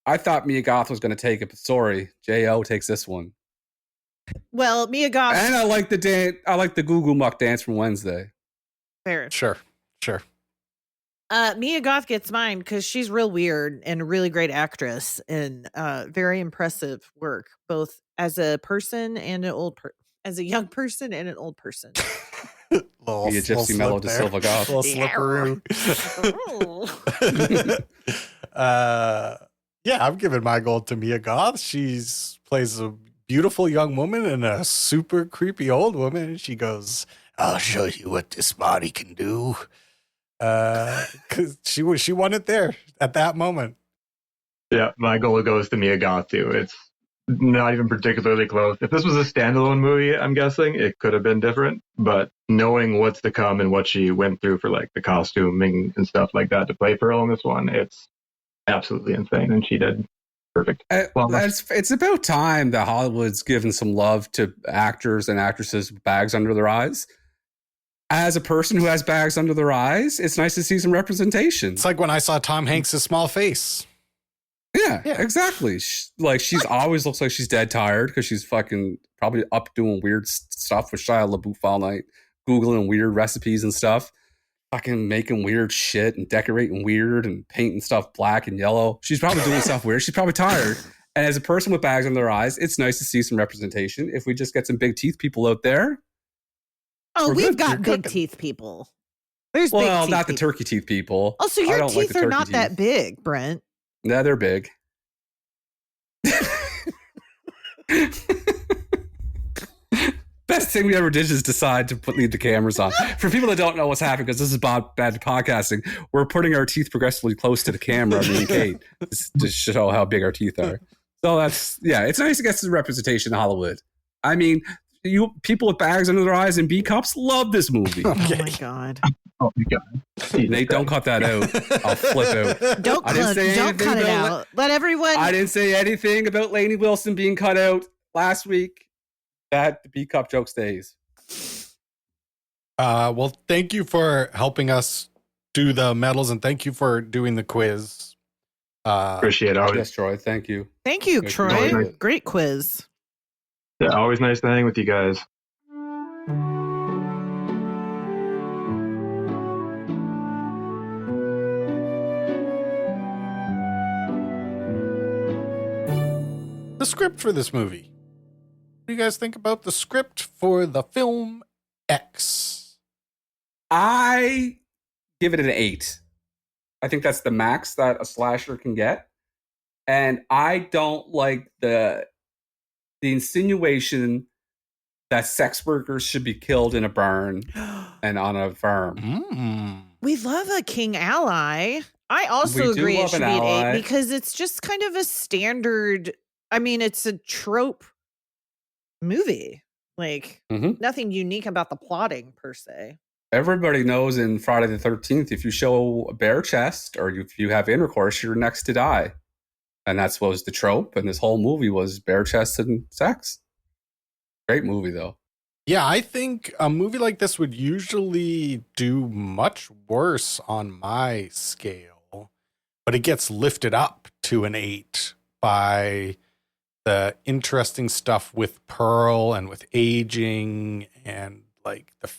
I thought Mia Goth was going to take it, but sorry, J.O. takes this one. Well, Mia Goth. And I like the dance. I like the Goo Goo Muck dance from Wednesday. Fair. Sure. Mia Goth gets mine because she's real weird and a really great actress and very impressive work, both as a person and as a young person and an old person. Little, Mia Gypsy Mello de Silva Goth. Little slipperoo. Yeah, I'm giving my gold to Mia Goth. She's plays a beautiful young woman and a super creepy old woman. And she goes, I'll show you what this body can do. Because she won it there at that moment. Yeah, my goal goes to Mia Goth too. It's not even particularly close. If this was a standalone movie, I'm guessing it could have been different. But knowing what's to come and what she went through for like the costuming and stuff like that to play Pearl in this one, it's absolutely insane. And she did perfect. It's about time that Hollywood's given some love to actors and actresses with bags under their eyes. As a person who has bags under their eyes, it's nice to see some representation. It's like when I saw Tom Hanks' small face. Yeah, exactly. She's always looks like she's dead tired because she's fucking probably up doing weird stuff with Shia LaBeouf all night, Googling weird recipes and stuff, fucking making weird shit and decorating weird and painting stuff black and yellow. She's probably doing stuff weird. She's probably tired. And as a person with bags under their eyes, it's nice to see some representation. If we just get some big teeth people out there. Oh, we've got big teeth people. There's big teeth not the turkey teeth people. Oh, so your teeth are not that big, Brent. Yeah, they're big. Best thing we ever did is decide to leave the cameras on. For people that don't know what's happening, because this is bad podcasting, we're putting our teeth progressively close to the camera, me and Kate, to show how big our teeth are. So it's nice to get some representation in Hollywood. I mean, people with bags under their eyes and B cups love this movie. Okay. Oh my god. Oh my god. Nate, don't cut that out. I'll flip out. Don't cut it out. Let everyone. I didn't say anything about Lainey Wilson being cut out last week. That the B cup joke stays. Well, thank you for helping us do the medals, and thank you for doing the quiz. Appreciate it. Yes, Troy. Thank you. Thank you, Troy. Great quiz. Yeah, always nice to hang with you guys. The script for this movie. What do you guys think about the script for the film X? I give it an 8. I think that's the max that a slasher can get. And I don't like the insinuation that sex workers should be killed in a barn and on a farm. We love a king ally. I also agree it should be an 8 because it's just kind of a standard. I mean, it's a trope movie. Like nothing unique about the plotting per se. Everybody knows in Friday the 13th, if you show a bare chest or if you have intercourse, you're next to die. And that's what was the trope. And this whole movie was bare chest and sex. Great movie, though. Yeah, I think a movie like this would usually do much worse on my scale, but it gets lifted up to an 8 by the interesting stuff with Pearl and with aging and like the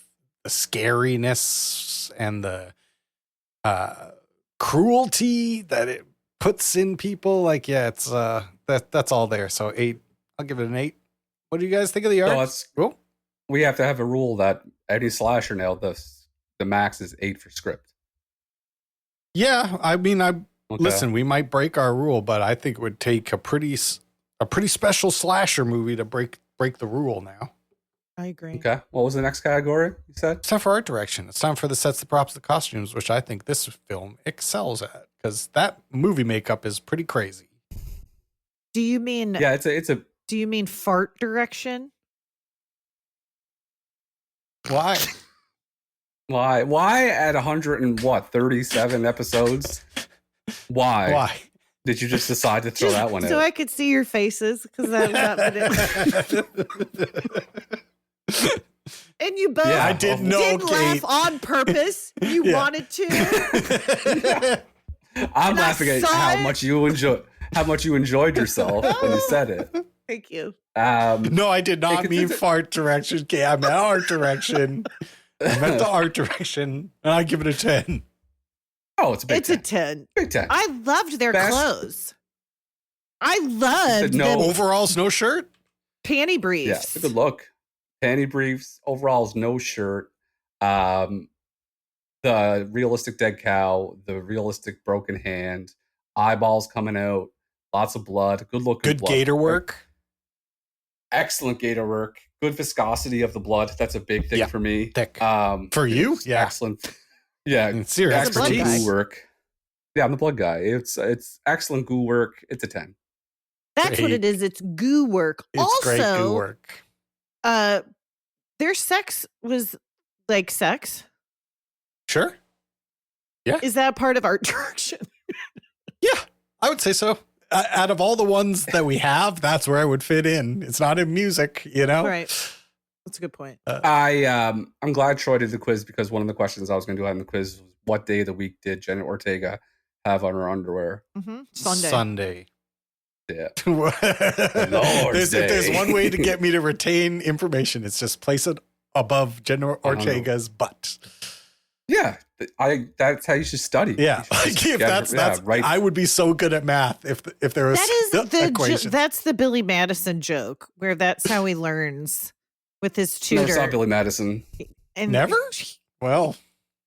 scariness and the cruelty that it puts in people. Like, yeah, it's that's all there. So 8. I'll give it an 8. What do you guys think of the art? We have to have a rule that any slasher now, the max is 8 for script. Yeah, I mean, listen, we might break our rule, but I think it would take a pretty special slasher movie to break the rule now. I agree. Okay. What was the next category you said? It's time for art direction. It's time for the sets, the props, the costumes, which I think this film excels at because that movie makeup is pretty crazy. Do you mean? Yeah, it's a. Do you mean fart direction? Why? Why at 137 episodes? Why did you just decide to throw that one out? So I could see your faces because that and you both I didn't laugh on purpose. You wanted to. I'm laughing at how much you enjoyed yourself when you said it. Thank you. No, I did not mean fart direction. Okay, I meant art direction. I meant the art direction, and I give it a 10. Oh, it's a big 10. A 10. Big 10. I loved their clothes. I loved overalls, no shirt, panty briefs. Yeah, it's a good look. Panty briefs, overalls, no shirt. The realistic dead cow, the realistic broken hand, eyeballs coming out, lots of blood, good looking. Good gator work. Excellent gator work. Good viscosity of the blood. That's a big thing for me. Thick. For you? Yeah. Excellent. Yeah. It's your excellent expertise. goo work. Yeah, I'm the blood guy. It's excellent goo work. It's a 10. That's what it is. It's goo work. It's also, great goo work. Their sex was like sex. Sure. Yeah. Is that part of art direction? Yeah, I would say so. Out of all the ones that we have, that's where I would fit in. It's not in music, you know? Right. That's a good point. I'm glad Troy did the quiz because one of the questions I was going to do on the quiz was what day of the week did Jenna Ortega have on her underwear? Sunday. Yeah. If there's one way to get me to retain information, it's just place it above Jenna Ortega's butt. Yeah, that's how you should study. Yeah, if that's right. I would be so good at math if there was the equation. That's the Billy Madison joke where that's how he learns with his tutor. Never saw Billy Madison. And never? Well,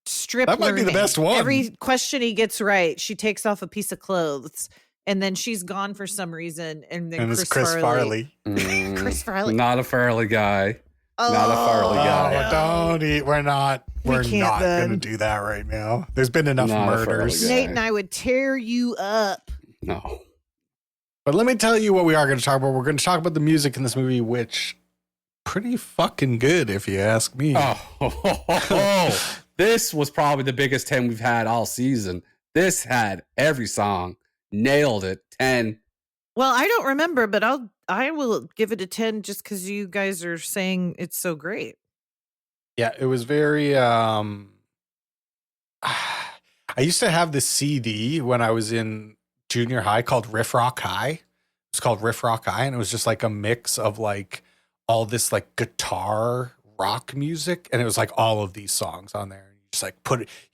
strip that might learning. be the best one. Every question he gets right, she takes off a piece of clothes, and then she's gone for some reason. And then it's Chris Farley. Chris Farley, not a Farley guy. Oh, not a Farley guy. Don't eat. We're not going to do that right now. There's been enough murders. Nate and I would tear you up. No. But let me tell you what we are going to talk about. We're going to talk about the music in this movie, which pretty fucking good, if you ask me. This was probably the biggest 10 we've had all season. This had every song. Nailed it. 10. Well, I don't remember, but I will give it a 10 just because you guys are saying it's so great. Yeah, it was very I used to have this CD when I was in junior high called Riff Rock High. It's called Riff Rock High, and it was just like a mix of like all this like guitar rock music, and it was like all of these songs on there. You just like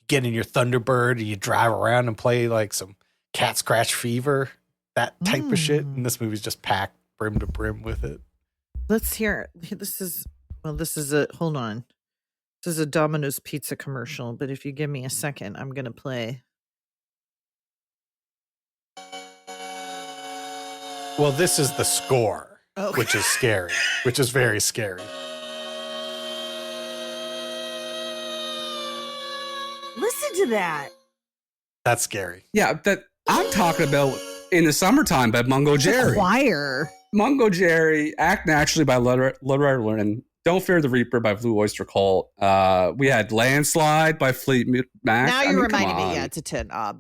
get in your Thunderbird and you drive around and play like some Cat Scratch Fever, that type of shit. And this movie's just packed brim to brim with it. Let's hear it. This is hold on. This is a Domino's Pizza commercial, but if you give me a second, I'm going to play. Well, this is the score, which is scary, which is very scary. Listen to that. That's scary. Yeah, that I'm talking about in the summertime by Mungo Jerry. Choir. Mungo Jerry, Act Naturally by Loretta Lynn, Don't Fear the Reaper by Blue Oyster Cult. We had Landslide by Fleetwood Mac. Now you're reminding me, it's a 10. I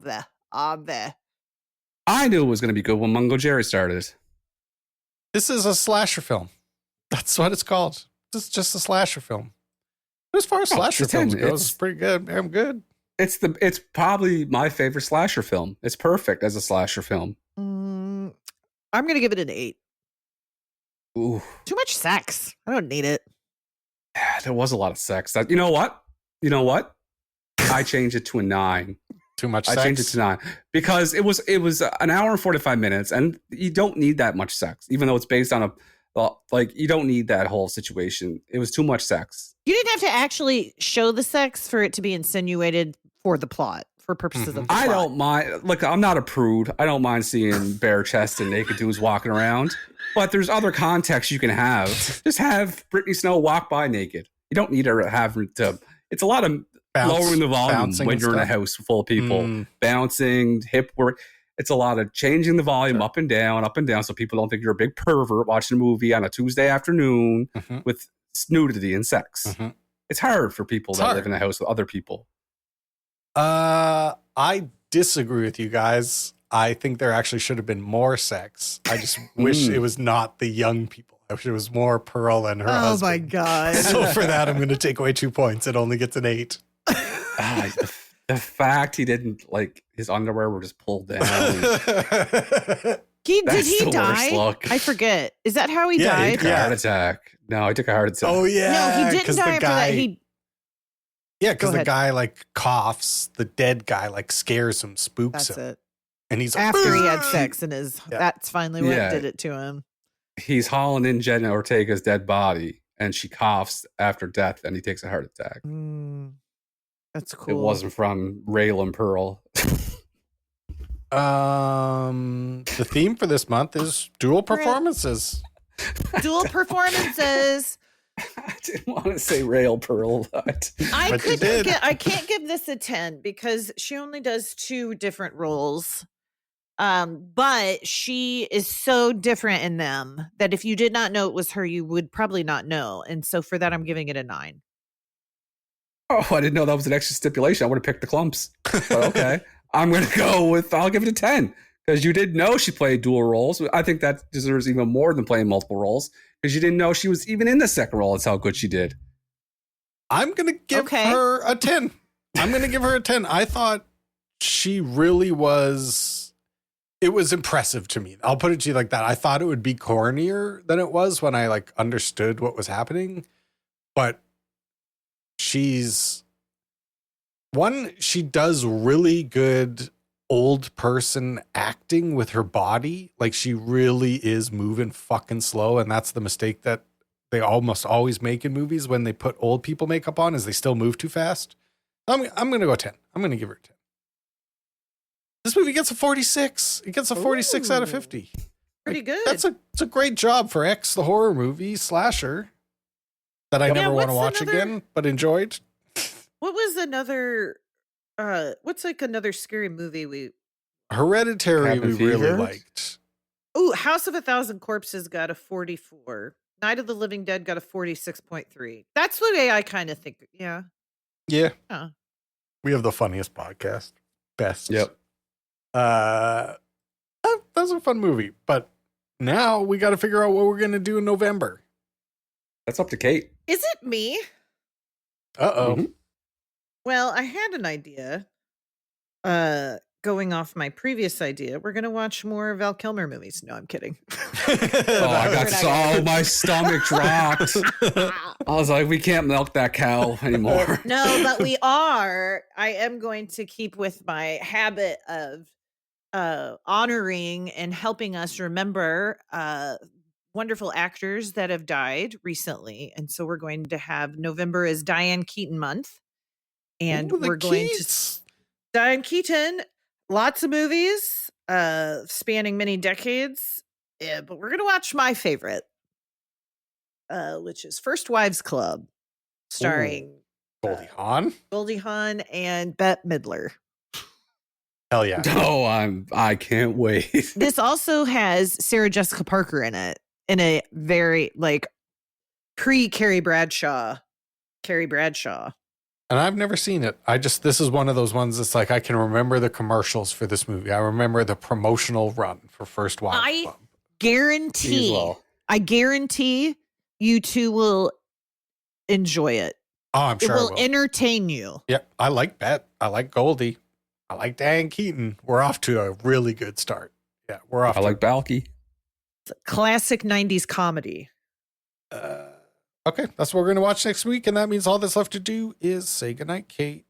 knew it was going to be good when Mungo Jerry started. This is a slasher film. That's what it's called. This is just a slasher film. As far as slasher films goes, it's pretty good. I'm good. It's probably my favorite slasher film. It's perfect as a slasher film. I'm going to give it an 8. Ooh. Too much sex. I don't need it. Yeah, there was a lot of sex. You know what? I changed it to a 9. Too much sex? I changed it to 9 because it was an hour and 45 minutes, and you don't need that much sex, even though it's based on you don't need that whole situation. It was too much sex. You didn't have to actually show the sex for it to be insinuated for the plot, for purposes of the plot. I don't mind. Look, I'm not a prude. I don't mind seeing bare chest and naked dudes walking around. But there's other contexts you can have. Just have Brittany Snow walk by naked. You don't need to have to. It's a lot of lowering the volume when you're in a house full of people. Bouncing, hip work. It's a lot of changing the volume up and down, so people don't think you're a big pervert watching a movie on a Tuesday afternoon with nudity and sex. It's hard for people that live in a house with other people. I disagree with you guys. I think there actually should have been more sex. I just wish it was not the young people. I wish it was more Pearl and her husband. Oh my God. So for that, I'm going to take away 2 points. It only gets an 8. The fact he didn't, his underwear were just pulled down. Did he die? I forget. Is that how he died? He took a heart attack. No, he took a heart attack. Oh, yeah. No, he didn't die after that. Yeah, because the guy coughs. The dead guy scares him, spooks him. That's it. And he's after he had sex and that's finally what did it to him. He's hauling in Jenna Ortega's dead body and she coughs after death and he takes a heart attack. That's cool. It wasn't from Raylan Pearl. The theme for this month is dual performances. Dual performances. I didn't want to say rail pearl, but I But you did. can't give this a 10 because she only does 2 different roles. But she is so different in them that if you did not know it was her, you would probably not know. And so for that, I'm giving it a 9. oh, I didn't know that was an extra stipulation. I would have picked the clumps. But okay. I'll give it a 10 because you didn't know she played dual roles. I think that deserves even more than playing multiple roles because you didn't know she was even in the second role. That's how good she did. I'm going to give her a 10. I'm going to give her a 10. I thought she really was, it was impressive to me. I'll put it to you like that. I thought it would be cornier than it was when I like understood what was happening. But she does really good old person acting with her body. Like she really is moving fucking slow. And that's the mistake that they almost always make in movies when they put old people makeup on, is they still move too fast. I'm going to go 10. I'm going to give her a 10. This movie gets a 46. It gets a 46 out of 50. Pretty good. It's a great job for X, the horror movie slasher that I never want to watch again, but enjoyed. What was another, what's like another scary movie Hereditary Cabin we really Fever? liked. Ooh, House of a Thousand Corpses got a 44. Night of the Living Dead got a 46.3. That's the way I kind of think. Yeah. Yeah. Huh. We have the funniest podcast. Best. Yep. That was a fun movie, but now we got to figure out what we're going to do in November. That's up to Kate. Is it me? Uh-oh. Mhm. Well, I had an idea. Going off my previous idea, we're going to watch more Val Kilmer movies. No, I'm kidding. My stomach dropped. I was like, we can't milk that cow anymore. No, but we are. I am going to keep with my habit of honoring and helping us remember wonderful actors that have died recently. And so we're going to have November is Diane Keaton month. And Ooh, the we're going Keats. to Diane Keaton, lots of movies, spanning many decades. Yeah, but we're going to watch my favorite, which is First Wives Club, starring Goldie Hawn. Goldie Hawn and Bette Midler. Hell yeah. Oh, I can't wait. This also has Sarah Jessica Parker in it, in a very like pre-Carrie Bradshaw. And I've never seen it. This is one of those ones that's like, I can remember the commercials for this movie. I remember the promotional run for First Wives Club. I guarantee you two will enjoy it. Oh, I'm sure it will entertain you. Yep. I like Bette. I like Goldie. I like Diane Keaton. We're off to a really good start. Yeah, we're off. I like Balky. It's a classic 90s comedy. Okay, that's what we're going to watch next week. And that means all that's left to do is say goodnight, Kate.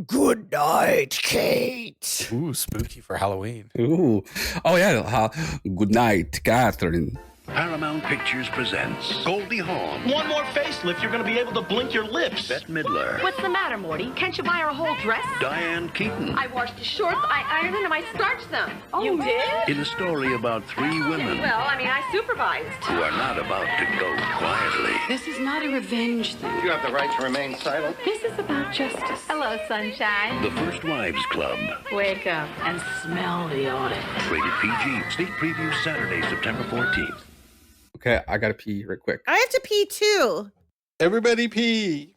Good night, Kate. Ooh, spooky for Halloween. Ooh. Oh, yeah. Good night, Catherine. Paramount Pictures presents Goldie Hawn, One more facelift, you're going to be able to blink your lips. Bette Midler, What's the matter, Morty? Can't you buy her a whole dress? Diane Keaton. I washed the shorts, I ironed them, I starched them. Oh, you did? In a story about three women Well, I mean, I supervised. who are not about to go quietly. This is not a revenge thing. You have the right to remain silent. This is about justice. Hello, sunshine. The First Wives Club. Wake up and smell the audit. Rated PG. Sneak preview Saturday, September 14th. Okay, I got to pee right quick. I have to pee too. Everybody pee.